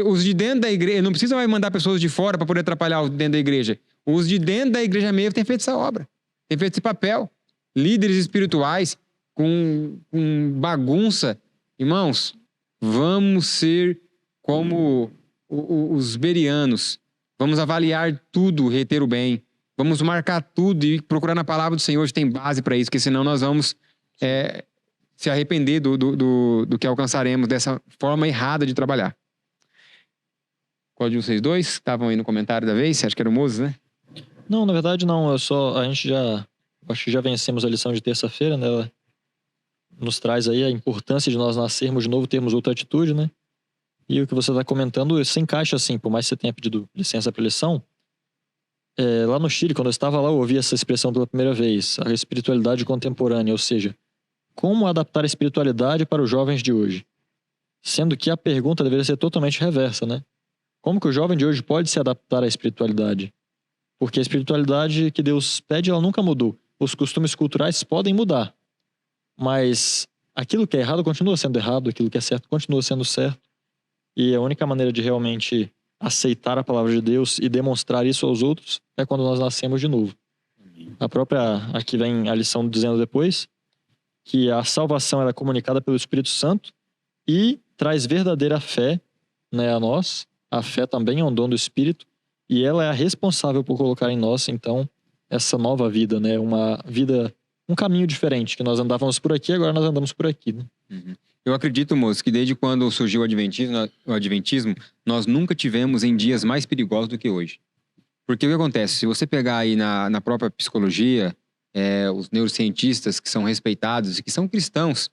Os de dentro da igreja, não precisa mais mandar pessoas de fora para poder atrapalhar os de dentro da igreja. Os de dentro da igreja mesmo têm feito essa obra, têm feito esse papel. Líderes espirituais com bagunça. Irmãos, vamos ser como os bereanos. Vamos avaliar tudo, reter o bem. Vamos marcar tudo e procurar na palavra do Senhor se tem base para isso, porque senão nós vamos se arrepender do que alcançaremos dessa forma errada de trabalhar. Qual de vocês dois estavam aí no comentário da vez? Você acha que era o Moses, né? Não, na verdade não. Acho que já vencemos a lição de terça-feira, né? Ela nos traz aí a importância de nós nascermos de novo, termos outra atitude, né? E o que você está comentando se encaixa assim, por mais que você tenha pedido licença para a lição. Lá no Chile, quando eu estava lá, eu ouvi essa expressão pela primeira vez, a espiritualidade contemporânea, ou seja, como adaptar a espiritualidade para os jovens de hoje. Sendo que a pergunta deveria ser totalmente reversa, né? Como que o jovem de hoje pode se adaptar à espiritualidade? Porque a espiritualidade que Deus pede, ela nunca mudou. Os costumes culturais podem mudar, mas aquilo que é errado continua sendo errado, aquilo que é certo continua sendo certo. E a única maneira de realmente aceitar a palavra de Deus e demonstrar isso aos outros é quando nós nascemos de novo. Aqui vem a lição dizendo depois que a salvação ela é comunicada pelo Espírito Santo e traz verdadeira fé, né, a nós. A fé também é um dom do Espírito e ela é a responsável por colocar em nós, então, essa nova vida, né? Uma vida, um caminho diferente, que nós andávamos por aqui, agora nós andamos por aqui, né? Eu acredito, moço, que desde quando surgiu o Adventismo, nós nunca tivemos em dias mais perigosos do que hoje. Porque o que acontece? Se você pegar aí na própria psicologia, os neurocientistas que são respeitados e que são cristãos,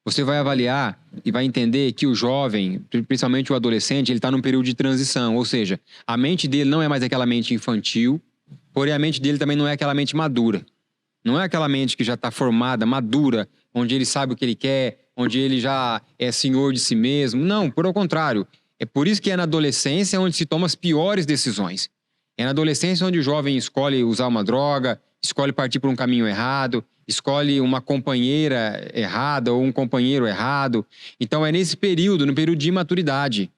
você vai avaliar e vai entender que o jovem, principalmente o adolescente, ele está num período de transição. Ou seja, a mente dele não é mais aquela mente infantil, porém a mente dele também não é aquela mente madura. Não é aquela mente que já está formada, madura, onde ele sabe o que ele quer, onde ele já é senhor de si mesmo. Não, por ao contrário. É por isso que é na adolescência onde se tomam as piores decisões. É na adolescência onde o jovem escolhe usar uma droga, escolhe partir por um caminho errado, escolhe uma companheira errada ou um companheiro errado. Então é nesse período, no período de imaturidade.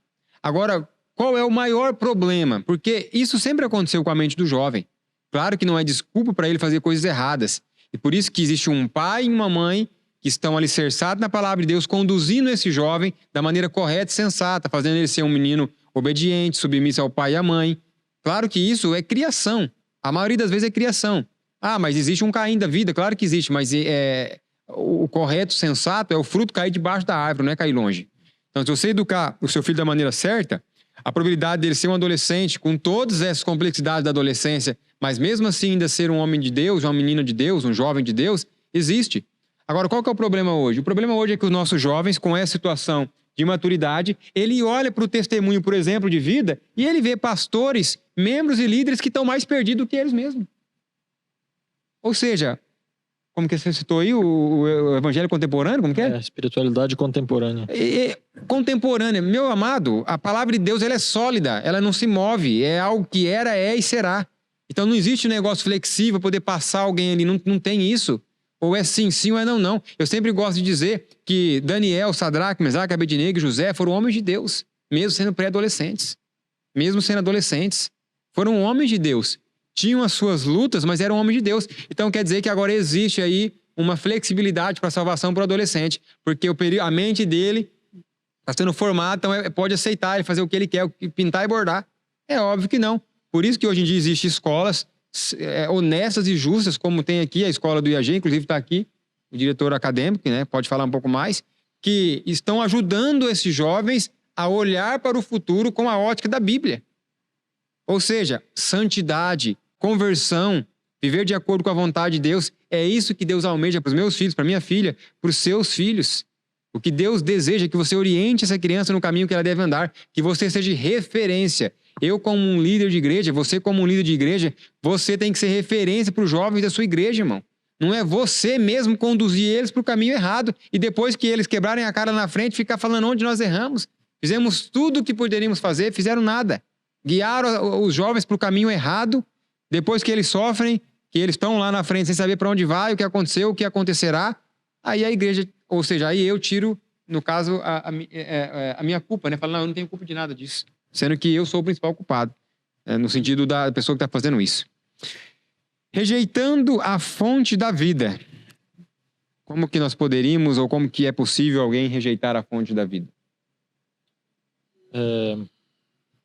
Agora, qual é o maior problema? Porque isso sempre aconteceu com a mente do jovem. Claro que não é desculpa para ele fazer coisas erradas. E por isso que existe um pai e uma mãe que estão alicerçados na palavra de Deus, conduzindo esse jovem da maneira correta e sensata, fazendo ele ser um menino obediente, submisso ao pai e à mãe. Claro que isso é criação. A maioria das vezes é criação. Ah, mas existe um Caim da vida? Claro que existe, mas o correto, sensato, é o fruto cair debaixo da árvore, não é cair longe. Então, se você educar o seu filho da maneira certa, a probabilidade dele ser um adolescente, com todas essas complexidades da adolescência, mas mesmo assim ainda ser um homem de Deus, uma menina de Deus, um jovem de Deus, existe. Agora, qual que é o problema hoje? O problema hoje é que os nossos jovens, com essa situação de maturidade, ele olha para o testemunho, por exemplo, de vida, e ele vê pastores, membros e líderes que estão mais perdidos do que eles mesmos. Ou seja, como que você citou aí, o evangelho contemporâneo, como que é? Espiritualidade contemporânea. Contemporânea. Meu amado, a palavra de Deus ela é sólida, ela não se move, é algo que era, é e será. Então não existe um negócio flexível para poder passar alguém ali, não tem isso. Ou é sim, sim, ou é não, não. Eu sempre gosto de dizer que Daniel, Sadraque, Mesaque, Abednego e José foram homens de Deus, mesmo sendo pré-adolescentes. Mesmo sendo adolescentes. Foram homens de Deus. Tinham as suas lutas, mas eram homens de Deus. Então quer dizer que agora existe aí uma flexibilidade para a salvação para o adolescente, porque a mente dele está sendo formada, então pode aceitar ele fazer o que ele quer, pintar e bordar. É óbvio que não. Por isso que hoje em dia existem escolas honestas e justas, como tem aqui a escola do IAG, inclusive está aqui o diretor acadêmico, né, pode falar um pouco mais, que estão ajudando esses jovens a olhar para o futuro com a ótica da Bíblia. Ou seja, santidade, conversão, viver de acordo com a vontade de Deus, é isso que Deus almeja para os meus filhos, para minha filha, para os seus filhos. O que Deus deseja é que você oriente essa criança no caminho que ela deve andar, que você seja referência. Eu, como um líder de igreja, você como um líder de igreja, você tem que ser referência para os jovens da sua igreja, irmão. Não é você mesmo conduzir eles para o caminho errado e depois que eles quebrarem a cara na frente, ficar falando onde nós erramos. Fizemos tudo o que poderíamos fazer, fizeram nada. Guiaram os jovens para o caminho errado, depois que eles sofrem, que eles estão lá na frente sem saber para onde vai, o que aconteceu, o que acontecerá, aí a igreja, ou seja, aí eu tiro, no caso, a minha culpa, né? Falo, não, eu não tenho culpa de nada disso. Sendo que eu sou o principal culpado, no sentido da pessoa que está fazendo isso. Rejeitando a fonte da vida. Como que nós poderíamos, ou como que é possível alguém rejeitar a fonte da vida?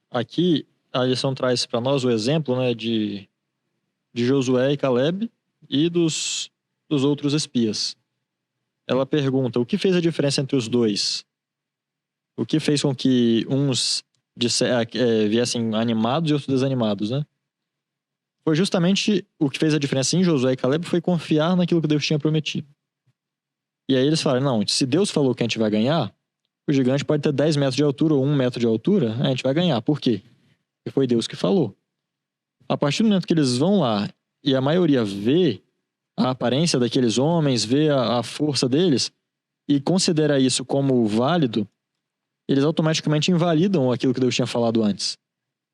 Aqui, a lição traz para nós o exemplo, né, de Josué e Caleb e dos outros espias. Ela pergunta, o que fez a diferença entre os dois? O que fez com que uns viessem animados e outros desanimados, né? Foi justamente o que fez a diferença em Josué e Caleb foi confiar naquilo que Deus tinha prometido. E aí eles falaram, não, se Deus falou que a gente vai ganhar, o gigante pode ter 10 metros de altura ou 1 metro de altura, a gente vai ganhar. Por quê? Porque foi Deus que falou. A partir do momento que eles vão lá e a maioria vê a aparência daqueles homens, vê a força deles e considera isso como válido, eles automaticamente invalidam aquilo que Deus tinha falado antes.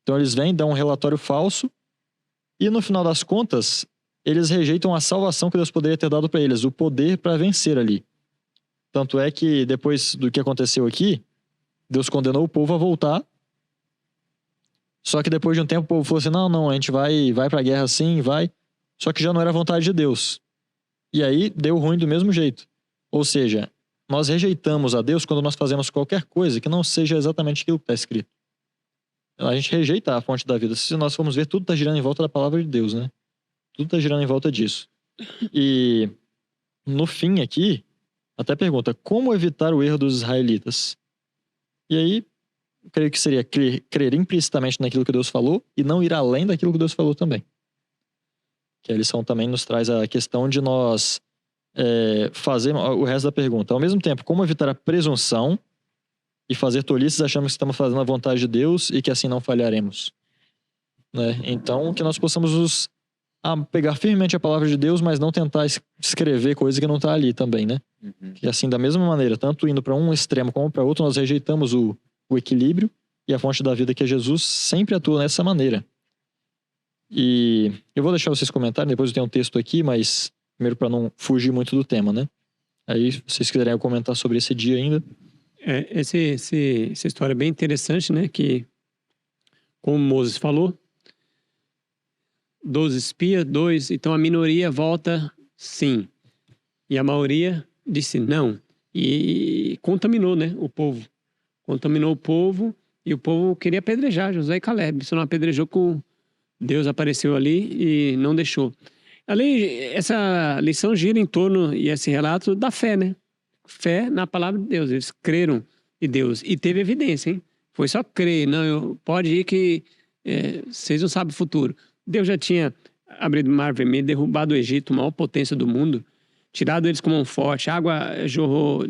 Então eles vêm, dão um relatório falso e no final das contas, eles rejeitam a salvação que Deus poderia ter dado para eles, o poder para vencer ali. Tanto é que depois do que aconteceu aqui, Deus condenou o povo a voltar. Só que depois de um tempo o povo falou assim, não, a gente vai para a guerra sim, vai. Só que já não era vontade de Deus. E aí deu ruim do mesmo jeito. Ou seja, nós rejeitamos a Deus quando nós fazemos qualquer coisa que não seja exatamente aquilo que está escrito. A gente rejeita a fonte da vida. Se nós formos ver, tudo está girando em volta da palavra de Deus, né? Tudo está girando em volta disso. E no fim aqui, até pergunta, como evitar o erro dos israelitas? E aí, eu creio que seria crer implicitamente naquilo que Deus falou e não ir além daquilo que Deus falou também. Que a lição também nos traz a questão de nós fazer o resto da pergunta. Ao mesmo tempo, como evitar a presunção e fazer tolices achando que estamos fazendo a vontade de Deus e que assim não falharemos. Né? Então, que nós possamos nos pegar firmemente a palavra de Deus, mas não tentar escrever coisa que não está ali também, né? Uhum. Que assim, da mesma maneira, tanto indo para um extremo como para outro, nós rejeitamos o equilíbrio e a fonte da vida que é Jesus sempre atua dessa maneira. E eu vou deixar vocês comentarem, depois eu tenho um texto aqui, mas primeiro para não fugir muito do tema, né? Aí, se vocês quiserem comentar sobre esse dia ainda. Essa história é bem interessante, né? Que, como Moses falou, 12 espias, 2, então a minoria volta sim. E a maioria disse não. E contaminou, né, o povo. Contaminou o povo e o povo queria apedrejar Josué e Caleb. Se não apedrejou, Deus apareceu ali e não deixou. Ali, essa lição gira em torno, e esse relato, da fé, né? Fé na palavra de Deus. Eles creram em Deus. E teve evidência, hein? Foi só crer. Não, pode ir que vocês não sabem o futuro. Deus já tinha abrido o Mar Vermelho, derrubado o Egito, a maior potência do mundo, tirado eles com mão forte, água jorrou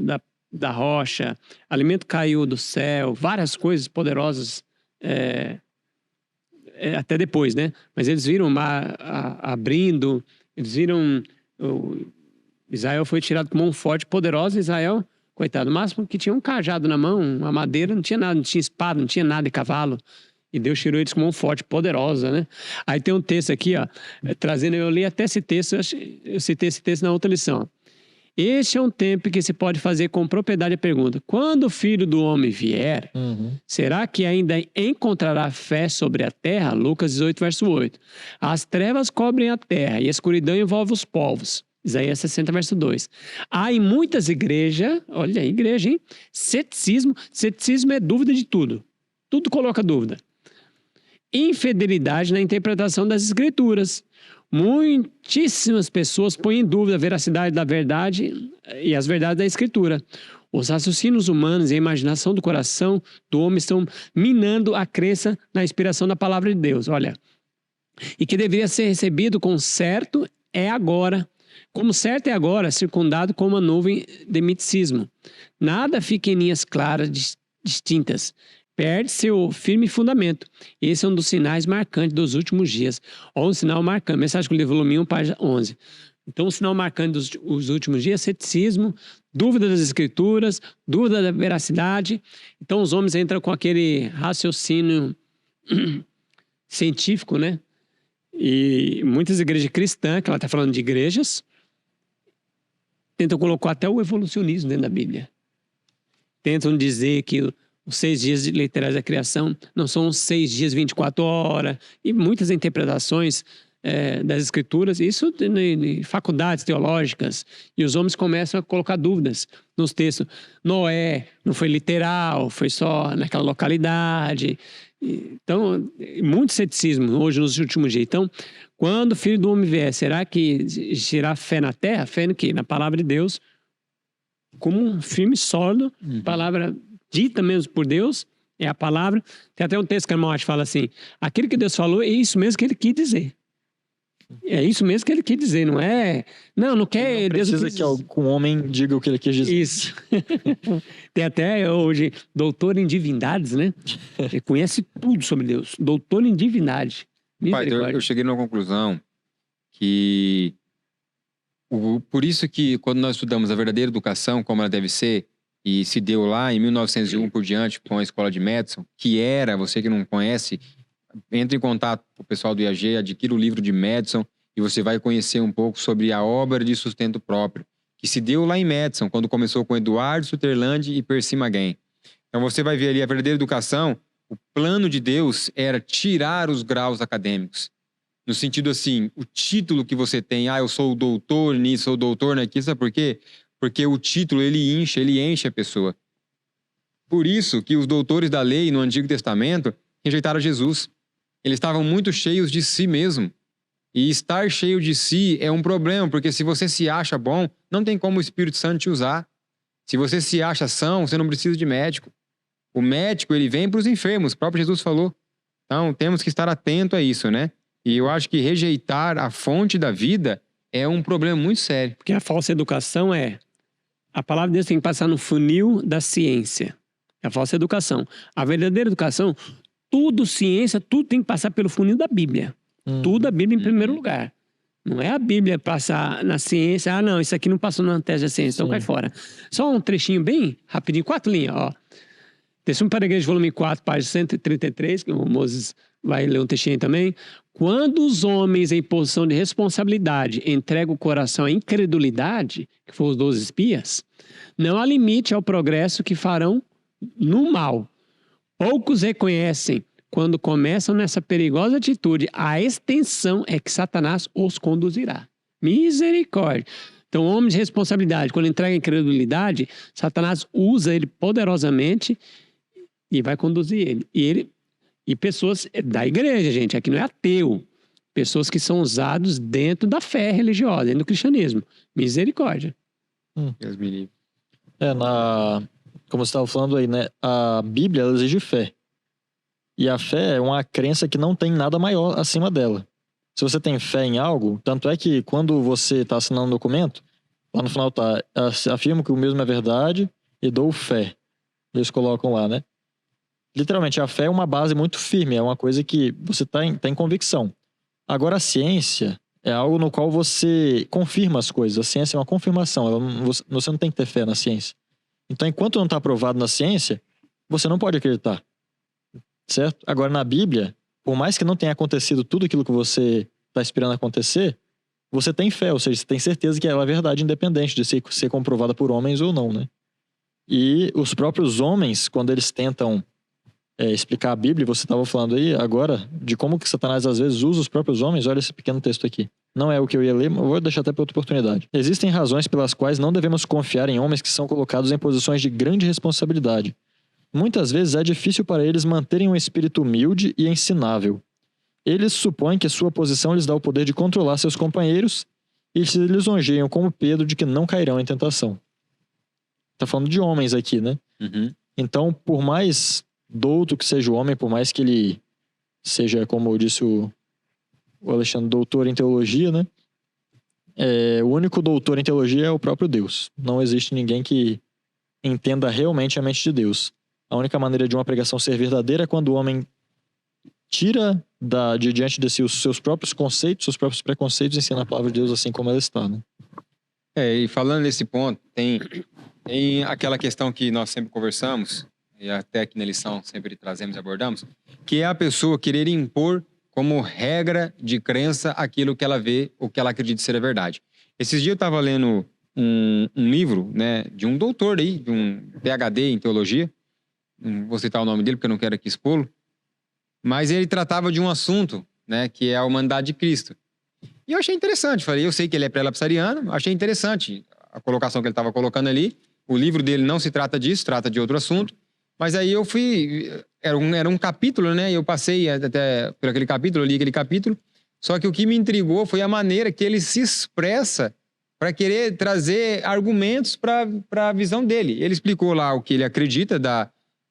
da rocha, alimento caiu do céu, várias coisas poderosas, até depois, né? Mas eles viram o mar abrindo, eles viram... Israel foi tirado com mão forte, poderosa. Israel, coitado, o máximo que tinha um cajado na mão, uma madeira, não tinha nada, não tinha espada, não tinha nada de cavalo. E Deus tirou eles com mão forte, poderosa, né? Aí tem um texto aqui, ó, trazendo, eu li até esse texto, eu citei esse texto na outra lição. Este é um tempo que se pode fazer com propriedade a pergunta: quando o Filho do Homem vier, será que ainda encontrará fé sobre a terra? Lucas 18, verso 8. As trevas cobrem a terra e a escuridão envolve os povos. Isaías 60, verso 2. Há em muitas igrejas, olha aí, igreja, hein? Ceticismo é dúvida de tudo. Tudo coloca dúvida. Infidelidade na interpretação das escrituras. Muitíssimas pessoas põem em dúvida a veracidade da verdade e as verdades da escritura. Os raciocínios humanos e a imaginação do coração do homem estão minando a crença na inspiração da palavra de Deus. Olha, e que deveria ser recebido com certo é agora. Como certo é agora, circundado com uma nuvem de miticismo. Nada fica em linhas claras, distintas. Perde seu firme fundamento. Esse é um dos sinais marcantes dos últimos dias. Ou um sinal marcante. Mensagem com o livro volume 1, página 11. Então, um sinal marcante dos últimos dias, ceticismo, dúvida das escrituras, dúvida da veracidade. Então, os homens entram com aquele raciocínio científico, né? E muitas igrejas cristãs, que ela está falando de igrejas, tentam colocar até o evolucionismo dentro da Bíblia. Tentam dizer que os 6 dias literais da criação não são os 6 dias 24 horas, e muitas interpretações das escrituras, isso em faculdades teológicas, e os homens começam a colocar dúvidas nos textos. Noé não foi literal, foi só naquela localidade. Então, muito ceticismo hoje nos últimos dias. Então, quando o Filho do Homem vier, será que será fé na terra? Fé no quê? Na palavra de Deus, como um firme sólido, palavra dita mesmo por Deus, é a palavra. Tem até um texto que a irmã fala assim: aquilo que Deus falou é isso mesmo que ele quis dizer. É isso mesmo que ele quis dizer, não é? Não quer... Não precisa que algum homem diga o que ele quis dizer. Isso. Tem até hoje doutor em divindades, né? Ele conhece tudo sobre Deus. Doutor em divindade. Pai, eu cheguei numa conclusão que por isso que quando nós estudamos a verdadeira educação, como ela deve ser, e se deu lá em 1901 por diante com a escola de Madison, que era, você que não conhece, entre em contato com o pessoal do IAG, adquira o livro de Madison e você vai conhecer um pouco sobre a obra de sustento próprio, que se deu lá em Madison, quando começou com Eduardo Sutherland e Percy Maginn. Então você vai ver ali a verdadeira educação, o plano de Deus era tirar os graus acadêmicos. No sentido assim, o título que você tem, eu sou doutor nisso, sou doutor naquilo, sabe por quê? Porque o título, ele enche a pessoa. Por isso que os doutores da lei no Antigo Testamento rejeitaram Jesus. Eles estavam muito cheios de si mesmo. E estar cheio de si é um problema, porque se você se acha bom, não tem como o Espírito Santo te usar. Se você se acha são, você não precisa de médico. O médico, ele vem para os enfermos, o próprio Jesus falou. Então, temos que estar atento a isso, né? E eu acho que rejeitar a fonte da vida é um problema muito sério. Porque a falsa educação a palavra de Deus tem que passar no funil da ciência. É a falsa educação. A verdadeira educação, tudo ciência, tudo tem que passar pelo funil da Bíblia. Tudo a Bíblia em primeiro lugar. Não é a Bíblia passar na ciência, não, isso aqui não passou na tese da ciência, então cai fora. Só um trechinho bem rapidinho, 4 linhas, ó. Texto para a Igreja, volume 4, página 133, que o Moses vai ler um textinho aí também. Quando os homens em posição de responsabilidade entregam o coração à incredulidade, que foram os 12 espias, não há limite ao progresso que farão no mal. Poucos reconhecem, quando começam nessa perigosa atitude, a extensão é que Satanás os conduzirá. Misericórdia. Então, homens de responsabilidade, quando entrega a incredulidade, Satanás usa ele poderosamente e vai conduzir ele. E pessoas da igreja, gente, aqui não é ateu. Pessoas que são usados dentro da fé religiosa, dentro do cristianismo. Misericórdia. Deus me livre. Como você estava falando aí, né? A Bíblia, ela exige fé. E a fé é uma crença que não tem nada maior acima dela. Se você tem fé em algo, tanto é que quando você está assinando um documento, lá no final tá, afirmo que o mesmo é verdade e dou fé. Eles colocam lá, né? Literalmente, a fé é uma base muito firme, é uma coisa que você tem convicção. Agora, a ciência é algo no qual você confirma as coisas. A ciência é uma confirmação, você não tem que ter fé na ciência. Então, enquanto não está provado na ciência, você não pode acreditar. Certo? Agora, na Bíblia, por mais que não tenha acontecido tudo aquilo que você está esperando acontecer, você tem fé, ou seja, você tem certeza que ela é verdade, independente de ser comprovada por homens ou não, né? E os próprios homens, quando eles tentam explicar a Bíblia, você estava falando aí agora de como que Satanás às vezes usa os próprios homens. Olha esse pequeno texto aqui. Não é o que eu ia ler, mas vou deixar até para outra oportunidade. Existem razões pelas quais não devemos confiar em homens que são colocados em posições de grande responsabilidade. Muitas vezes é difícil para eles manterem um espírito humilde e ensinável. Eles supõem que sua posição lhes dá o poder de controlar seus companheiros e se lisonjeiam como Pedro de que não cairão em tentação. Tá falando de homens aqui, né? Então, por mais douto que seja o homem, por mais que ele seja, como disse o Alexandre, doutor em teologia, né? O único doutor em teologia é o próprio Deus. Não existe ninguém que entenda realmente a mente de Deus. A única maneira de uma pregação ser verdadeira é quando o homem tira de diante de si os seus próprios conceitos, seus próprios preconceitos e ensina a palavra de Deus assim como ela está, né? E falando nesse ponto, tem aquela questão que nós sempre conversamos, e até aqui na lição sempre trazemos e abordamos, que é a pessoa querer impor como regra de crença aquilo que ela vê, ou que ela acredita ser a verdade. Esses dias eu estava lendo um livro, né, de um doutor aí, de um PhD em teologia, não vou citar o nome dele porque eu não quero aqui expô-lo, mas ele tratava de um assunto, né, que é a humanidade de Cristo. E eu achei interessante, eu sei que ele é pré-lapsariano, achei interessante a colocação que ele estava colocando ali. O livro dele não se trata disso, trata de outro assunto, mas aí eu era um capítulo, né, e eu passei até por aquele capítulo, eu li aquele capítulo, só que o que me intrigou foi a maneira que ele se expressa para querer trazer argumentos para a visão dele. Ele explicou lá o que ele acredita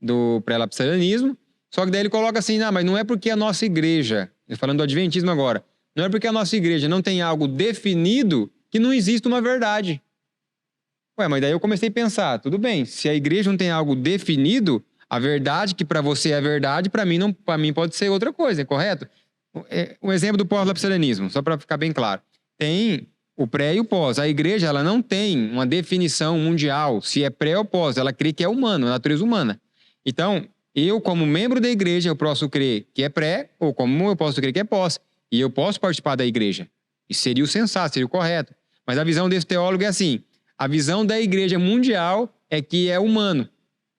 do pré-lapsarianismo, só que daí ele coloca assim, mas não é porque a nossa igreja, falando do adventismo agora, não é porque a nossa igreja não tem algo definido que não existe uma verdade. Mas daí eu comecei a pensar, tudo bem, se a igreja não tem algo definido, a verdade que para você é verdade, para mim pode ser outra coisa, correto? Um exemplo do pós-lapsarianismo, só para ficar bem claro. Tem o pré e o pós. A igreja, ela não tem uma definição mundial se é pré ou pós. Ela crê que é humano, é natureza humana. Então, eu, como membro da igreja, eu posso crer que é pré, ou como eu posso crer que é pós. E eu posso participar da igreja. Isso seria o sensato, seria o correto. Mas a visão desse teólogo é assim. A visão da igreja mundial é que é humano.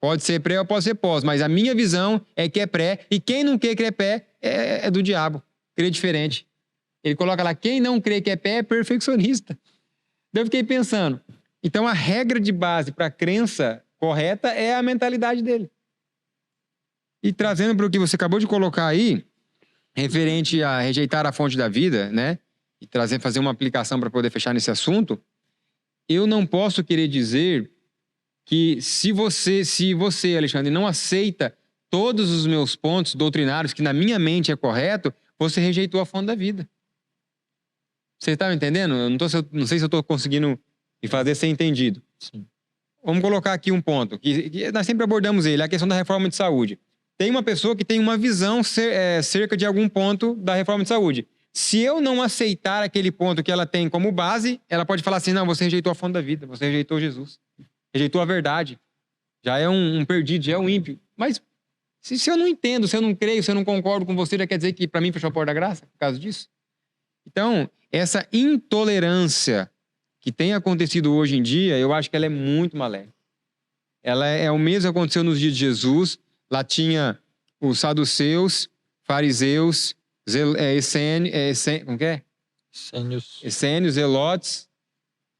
Pode ser pré ou pode ser pós. Mas a minha visão é que é pré. E quem não crê que é pré é do diabo. Crê diferente. Ele coloca lá, quem não crê que é pé é perfeccionista. Daí eu fiquei pensando. Então a regra de base para a crença correta é a mentalidade dele. E trazendo para o que você acabou de colocar aí, referente a rejeitar a fonte da vida, né? E fazer uma aplicação para poder fechar nesse assunto, eu não posso querer dizer que se você, Alexandre, não aceita todos os meus pontos doutrinários que na minha mente é correto, você rejeitou a fonte da vida. Você está me entendendo? Eu não sei se eu estou conseguindo me fazer ser entendido. Sim. Vamos colocar aqui um ponto, que nós sempre abordamos ele, a questão da reforma de saúde. Tem uma pessoa que tem uma visão cerca de algum ponto da reforma de saúde. Se eu não aceitar aquele ponto que ela tem como base, ela pode falar assim, não, você rejeitou a fonte da vida, você rejeitou Jesus, rejeitou a verdade. Já é um perdido, já é um ímpio. Mas se eu não entendo, se eu não creio, se eu não concordo com você, já quer dizer que para mim fechou a porta da graça, por causa disso? Então, essa intolerância que tem acontecido hoje em dia, eu acho que ela é muito maléfica. Ela é o mesmo que aconteceu nos dias de Jesus. Lá tinha os saduceus, fariseus, essênios, zelotes,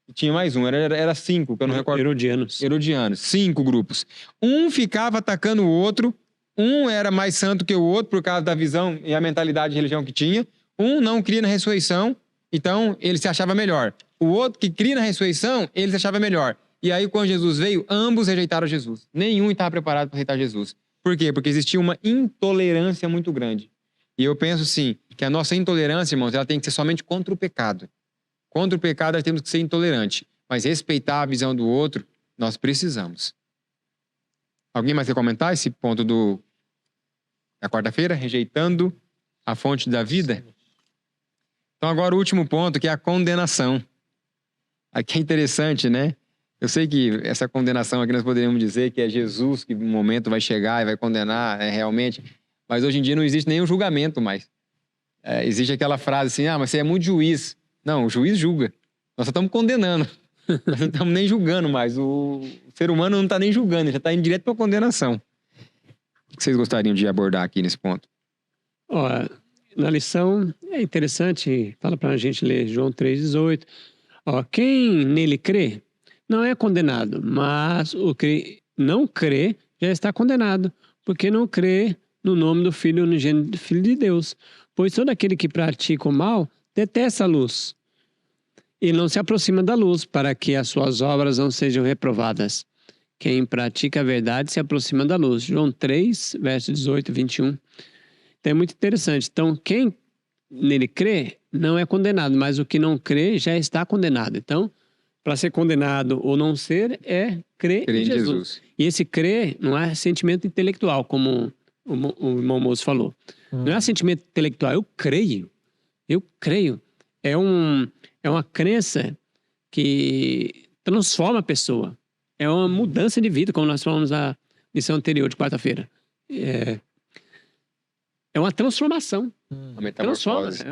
e tinha mais um, era 5, que eu não recordo. Herodianos, 5 grupos. Um ficava atacando o outro, um era mais santo que o outro por causa da visão e a mentalidade de religião que tinha, um não cria na ressurreição, então ele se achava melhor. O outro que cria na ressurreição, ele se achava melhor. E aí quando Jesus veio, ambos rejeitaram Jesus. Nenhum estava preparado para rejeitar Jesus. Por quê? Porque existia uma intolerância muito grande. E eu penso, sim, que a nossa intolerância, irmãos, ela tem que ser somente contra o pecado. Contra o pecado, nós temos que ser intolerantes. Mas respeitar a visão do outro, nós precisamos. Alguém mais quer comentar esse ponto da quarta-feira? Rejeitando a fonte da vida? Então, agora o último ponto, que é a condenação. Aqui é interessante, né? Eu sei que essa condenação aqui nós poderíamos dizer que é Jesus que no momento vai chegar e vai condenar realmente, mas hoje em dia não existe nenhum julgamento mais. Existe aquela frase assim, mas você é muito juiz. Não, o juiz julga. Nós só estamos condenando. Nós não estamos nem julgando mais. O ser humano não está nem julgando, ele já está indo direto para a condenação. O que vocês gostariam de abordar aqui nesse ponto? Na lição é interessante, fala para a gente ler João 3,18. Quem nele crê não é condenado, mas o que não crê já está condenado, porque não crê no nome do Filho unigênito do Filho de Deus. Pois todo aquele que pratica o mal detesta a luz e não se aproxima da luz, para que as suas obras não sejam reprovadas. Quem pratica a verdade se aproxima da luz. João 3, verso 18 e 21. Então é muito interessante. Então, quem nele crê não é condenado, mas o que não crê já está condenado. Então, para ser condenado ou não ser, é crer em Jesus. E esse crer não é sentimento intelectual, como o irmão Moço falou. Não é sentimento intelectual, eu creio. É uma crença que transforma a pessoa. É uma mudança de vida, como nós falamos na lição anterior de quarta-feira. É uma transformação. Uma metamorfose.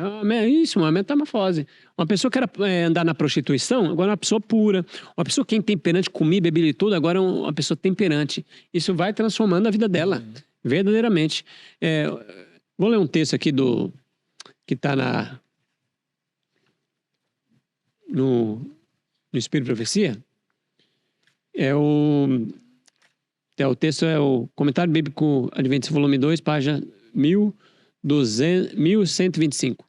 Uma metamorfose. Uma pessoa que era andar na prostituição, agora é uma pessoa pura. Uma pessoa que é intemperante, comia, bebia e tudo, agora é uma pessoa temperante. Isso vai transformando a vida dela, verdadeiramente. Vou ler um texto aqui que está no Espírito de Profecia. O texto é o Comentário Bíblico Adventista, volume 2, página 1125.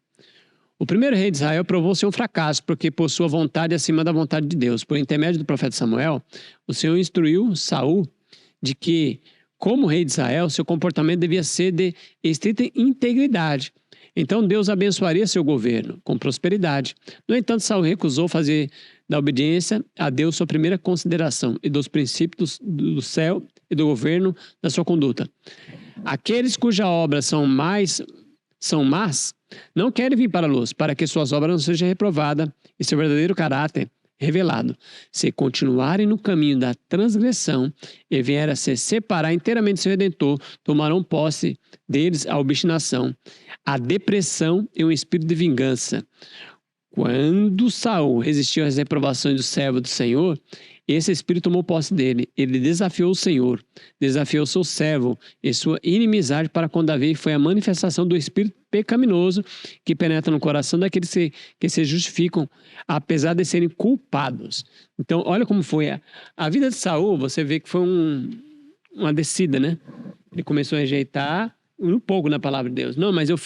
O primeiro rei de Israel provou ser um fracasso, porque por sua vontade acima da vontade de Deus. Por intermédio do profeta Samuel, o Senhor instruiu Saul de que, como rei de Israel, seu comportamento devia ser de estrita integridade. Então Deus abençoaria seu governo com prosperidade. No entanto, Saul recusou fazer da obediência a Deus sua primeira consideração e dos princípios do céu e do governo da sua conduta. Aqueles cuja obras são más Não querem vir para a luz, para que suas obras não sejam reprovadas e seu verdadeiro caráter revelado. Se continuarem no caminho da transgressão e vier a se separar inteiramente do seu Redentor, tomarão posse deles a obstinação, a depressão e um espírito de vingança. Quando Saul resistiu às reprovações do servo do Senhor, esse espírito tomou posse dele. Ele desafiou o Senhor, desafiou seu servo e sua inimizade para com Davi foi a manifestação do espírito pecaminoso que penetra no coração daqueles que se justificam, apesar de serem culpados. Então, olha como foi a vida de Saul. Você vê que foi uma descida, né? Ele começou a rejeitar um pouco na palavra de Deus. Não, mas eu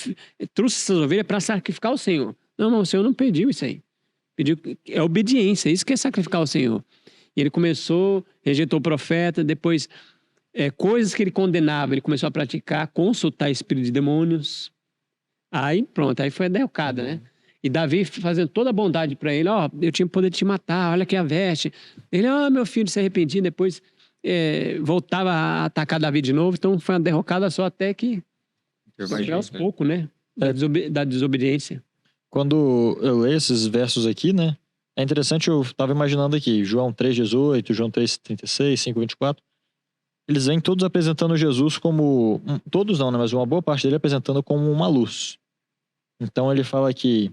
trouxe essas ovelhas para sacrificar o Senhor. Não, mas o Senhor não pediu isso aí. Pediu, é obediência, isso que é sacrificar o Senhor. E ele começou, rejeitou o profeta, depois coisas que ele condenava, ele começou a praticar, consultar espírito de demônios. Aí pronto, aí foi a derrocada, né? E Davi fazendo toda a bondade para ele, eu tinha poder de te matar, olha aqui a veste. Ele, meu filho, se arrependia, depois voltava a atacar Davi de novo, então foi uma derrocada só até que foi aos poucos, né? Da desobediência. Quando eu leio esses versos aqui, né? É interessante, eu estava imaginando aqui, João 3,18, João 3,36, 5,24. Eles vêm todos apresentando Jesus como... Todos não, né? Mas uma boa parte dele apresentando como uma luz. Então ele fala aqui...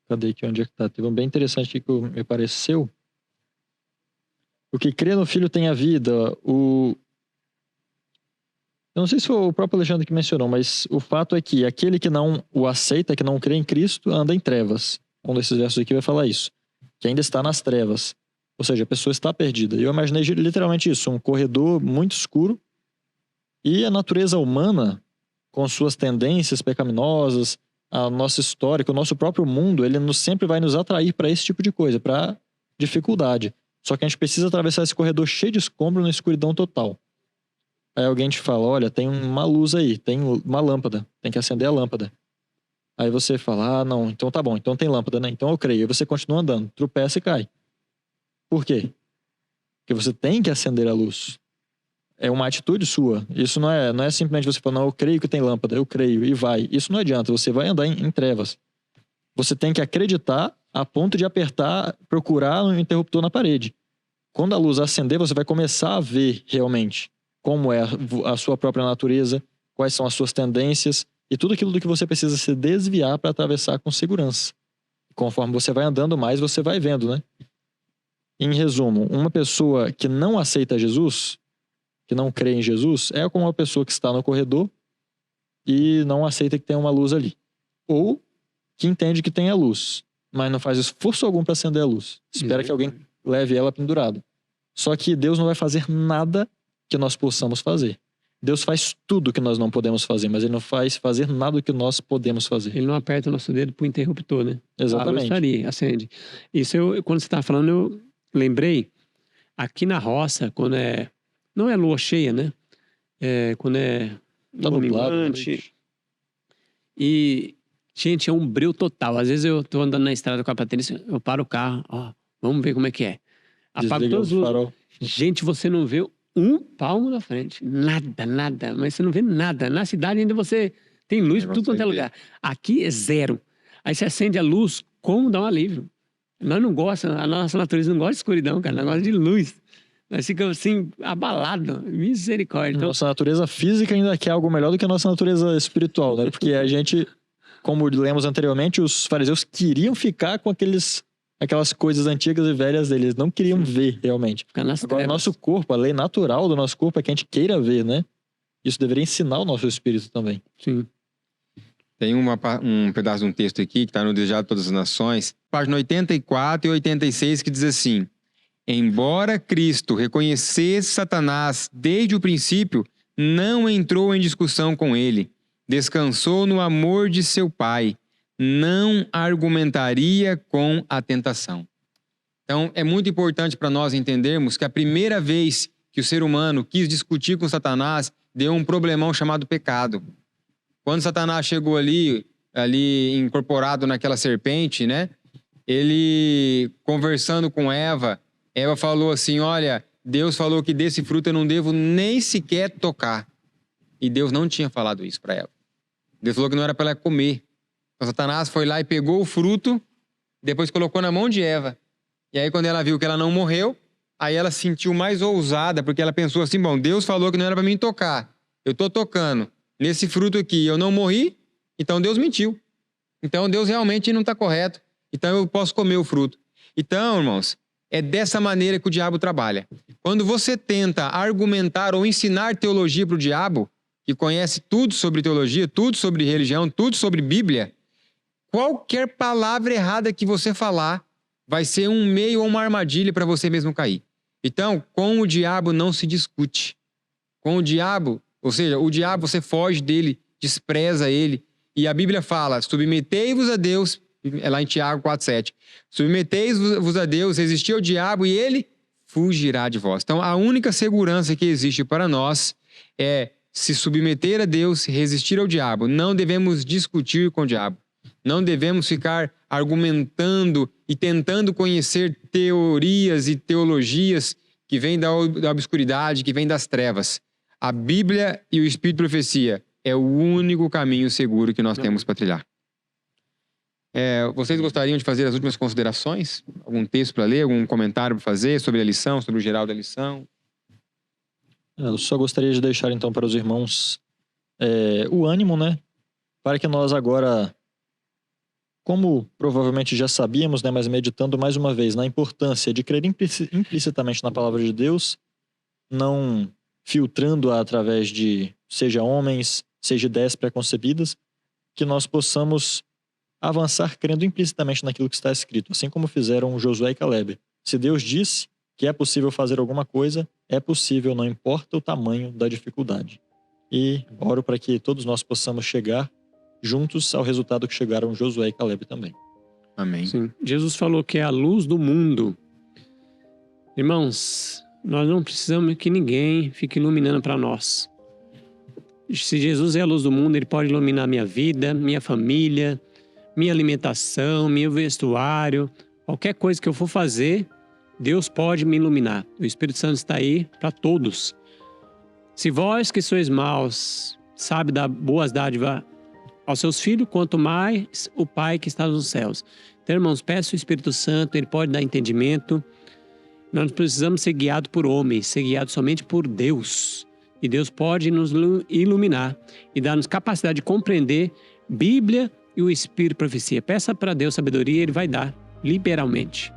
Cadê aqui? Onde é que tá? Teve um bem interessante aqui que me pareceu. O que crê no Filho tem a vida. Eu não sei se foi o próprio Alexandre que mencionou, mas o fato é que aquele que não o aceita, que não crê em Cristo, anda em trevas. Um desses versos aqui vai falar isso. Que ainda está nas trevas. Ou seja, a pessoa está perdida. E eu imaginei literalmente isso, um corredor muito escuro. E a natureza humana, com suas tendências pecaminosas, a nossa história, o nosso próprio mundo, ele sempre vai nos atrair para esse tipo de coisa, para dificuldade. Só que a gente precisa atravessar esse corredor cheio de escombro na escuridão total. Aí alguém te fala, olha, tem uma luz aí, tem uma lâmpada, tem que acender a lâmpada. Aí você fala, não, então tá bom, então tem lâmpada, né? Então eu creio. Aí você continua andando, tropeça e cai. Por quê? Porque você tem que acender a luz. É uma atitude sua. Isso não é simplesmente você falar, não, eu creio que tem lâmpada, eu creio, e vai. Isso não adianta, você vai andar em trevas. Você tem que acreditar a ponto de apertar, procurar um interruptor na parede. Quando a luz acender, você vai começar a ver realmente como é a sua própria natureza, quais são as suas tendências e tudo aquilo do que você precisa se desviar para atravessar com segurança. Conforme você vai andando mais, você vai vendo, né? Em resumo, uma pessoa que não aceita Jesus, que não crê em Jesus, é como uma pessoa que está no corredor e não aceita que tem uma luz ali. Ou que entende que tem a luz, mas não faz esforço algum para acender a luz. Espera que alguém leve ela pendurada. Só que Deus não vai fazer nada que nós possamos fazer. Deus faz tudo que nós não podemos fazer, mas Ele não faz fazer nada que nós podemos fazer. Ele não aperta o nosso dedo pro interruptor, né? Exatamente. A luz tá ali, acende. Isso quando você estava falando, eu lembrei, aqui na roça, quando não é lua cheia, né? Quando Tá nublado. E, gente, é um breu total. Às vezes eu tô andando na estrada com a Patrícia, eu paro o carro, vamos ver como é que é. Apago todos os farol. Gente, você não vê um palmo na frente. Nada. Mas você não vê nada. Na cidade ainda você tem luz por tudo quanto é lugar. Aqui é zero. Aí você acende a luz, como dá um alívio. Nós não gostamos, a nossa natureza não gosta de escuridão, cara. Nós gosta de luz. Nós ficamos assim, abalados. Misericórdia. Então, nossa natureza física ainda quer algo melhor do que a nossa natureza espiritual, né? Porque a gente, como lemos anteriormente, os fariseus queriam ficar com aquelas coisas antigas e velhas deles. Não queriam ver, realmente. Agora, o nosso corpo, a lei natural do nosso corpo é que a gente queira ver, né? Isso deveria ensinar o nosso espírito também. Sim. Tem um pedaço de um texto aqui, que está no Desejado de Todas as Nações, página 84 e 86, que diz assim: embora Cristo reconhecesse Satanás desde o princípio, não entrou em discussão com ele. Descansou no amor de seu Pai. Não argumentaria com a tentação. Então, é muito importante para nós entendermos que a primeira vez que o ser humano quis discutir com Satanás, deu um problemão chamado pecado. Quando Satanás chegou ali incorporado naquela serpente, né? Ele, conversando com Eva falou assim, olha, Deus falou que desse fruto eu não devo nem sequer tocar. E Deus não tinha falado isso para ela. Deus falou que não era para ela comer. Então Satanás foi lá e pegou o fruto, depois colocou na mão de Eva. E aí quando ela viu que ela não morreu, aí ela se sentiu mais ousada, porque ela pensou assim, bom, Deus falou que não era para mim tocar. Eu tô tocando nesse fruto aqui, eu não morri, então Deus mentiu. Então Deus realmente não está correto. Então eu posso comer o fruto. Então, irmãos, é dessa maneira que o diabo trabalha. Quando você tenta argumentar ou ensinar teologia para o diabo, que conhece tudo sobre teologia, tudo sobre religião, tudo sobre Bíblia, qualquer palavra errada que você falar vai ser um meio ou uma armadilha para você mesmo cair. Então, com o diabo não se discute. Com o diabo, ou seja, o diabo você foge dele, despreza ele. E a Bíblia fala, submetei-vos a Deus, é lá em Tiago 4,7. Submetei-vos a Deus, resistir ao diabo e ele fugirá de vós. Então, a única segurança que existe para nós é se submeter a Deus, resistir ao diabo. Não devemos discutir com o diabo. Não devemos ficar argumentando e tentando conhecer teorias e teologias que vêm da obscuridade, que vêm das trevas. A Bíblia e o Espírito de Profecia é o único caminho seguro que nós temos para trilhar. Vocês gostariam de fazer as últimas considerações? Algum texto para ler? Algum comentário para fazer sobre a lição, sobre o geral da lição? Eu só gostaria de deixar então para os irmãos o ânimo, né? Para que nós agora, como provavelmente já sabíamos, né, mas meditando mais uma vez na importância de crer implicitamente na palavra de Deus, não filtrando-a através de, seja homens, seja ideias preconcebidas, que nós possamos avançar crendo implicitamente naquilo que está escrito, assim como fizeram Josué e Caleb. Se Deus disse que é possível fazer alguma coisa, é possível, não importa o tamanho da dificuldade. E oro para que todos nós possamos chegar juntos ao resultado que chegaram Josué e Caleb também. Amém. Sim. Jesus falou que é a luz do mundo. Irmãos, nós não precisamos que ninguém fique iluminando para nós. Se Jesus é a luz do mundo, Ele pode iluminar minha vida, minha família, minha alimentação, meu vestuário, qualquer coisa que eu for fazer, Deus pode me iluminar. O Espírito Santo está aí para todos. Se vós que sois maus, sabe dar boas dádivas aos seus filhos, quanto mais o Pai que está nos céus. Então, irmãos, peço o Espírito Santo, Ele pode dar entendimento. Nós precisamos ser guiados por homens, ser guiados somente por Deus. E Deus pode nos iluminar e dar-nos capacidade de compreender Bíblia e o Espírito de Profecia. Peça para Deus sabedoria, Ele vai dar, liberalmente.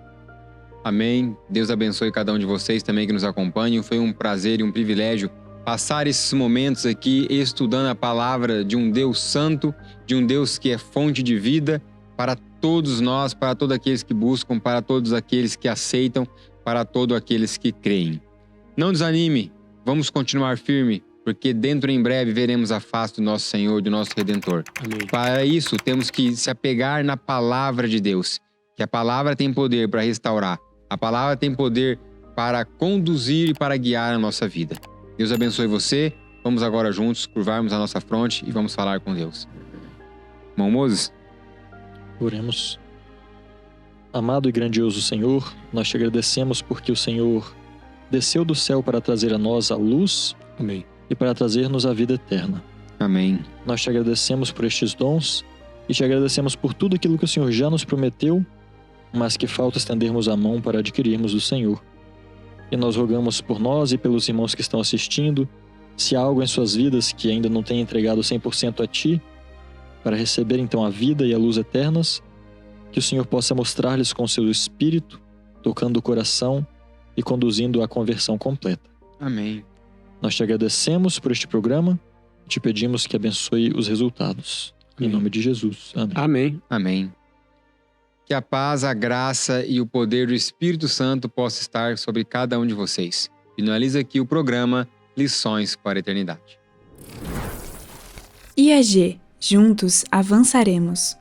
Amém. Deus abençoe cada um de vocês também que nos acompanham. Foi um prazer e um privilégio passar esses momentos aqui estudando a palavra de um Deus santo, de um Deus que é fonte de vida para todos nós, para todos aqueles que buscam, para todos aqueles que aceitam, para todos aqueles que creem. Não desanime, vamos continuar firme, porque dentro em breve veremos a face do nosso Senhor, do nosso Redentor. Amém. Para isso, temos que se apegar na palavra de Deus, que a palavra tem poder para restaurar, a palavra tem poder para conduzir e para guiar a nossa vida. Deus abençoe você. Vamos agora juntos curvarmos a nossa fronte e vamos falar com Deus. Irmão Moses? Oremos. Amado e grandioso Senhor, nós te agradecemos porque o Senhor desceu do céu para trazer a nós a luz Amém. e para trazer-nos a vida eterna. Amém. Nós te agradecemos por estes dons e te agradecemos por tudo aquilo que o Senhor já nos prometeu, mas que falta estendermos a mão para adquirirmos do Senhor. E nós rogamos por nós e pelos irmãos que estão assistindo, se há algo em suas vidas que ainda não tem entregado 100% a Ti, para receber então a vida e a luz eternas, que o Senhor possa mostrar-lhes com seu Espírito, tocando o coração e conduzindo à conversão completa. Amém. Nós te agradecemos por este programa e te pedimos que abençoe os resultados. Amém. Em nome de Jesus. Amém. Amém. Amém. Que a paz, a graça e o poder do Espírito Santo possa estar sobre cada um de vocês. Finaliza aqui o programa Lições para a Eternidade. IAG, juntos avançaremos.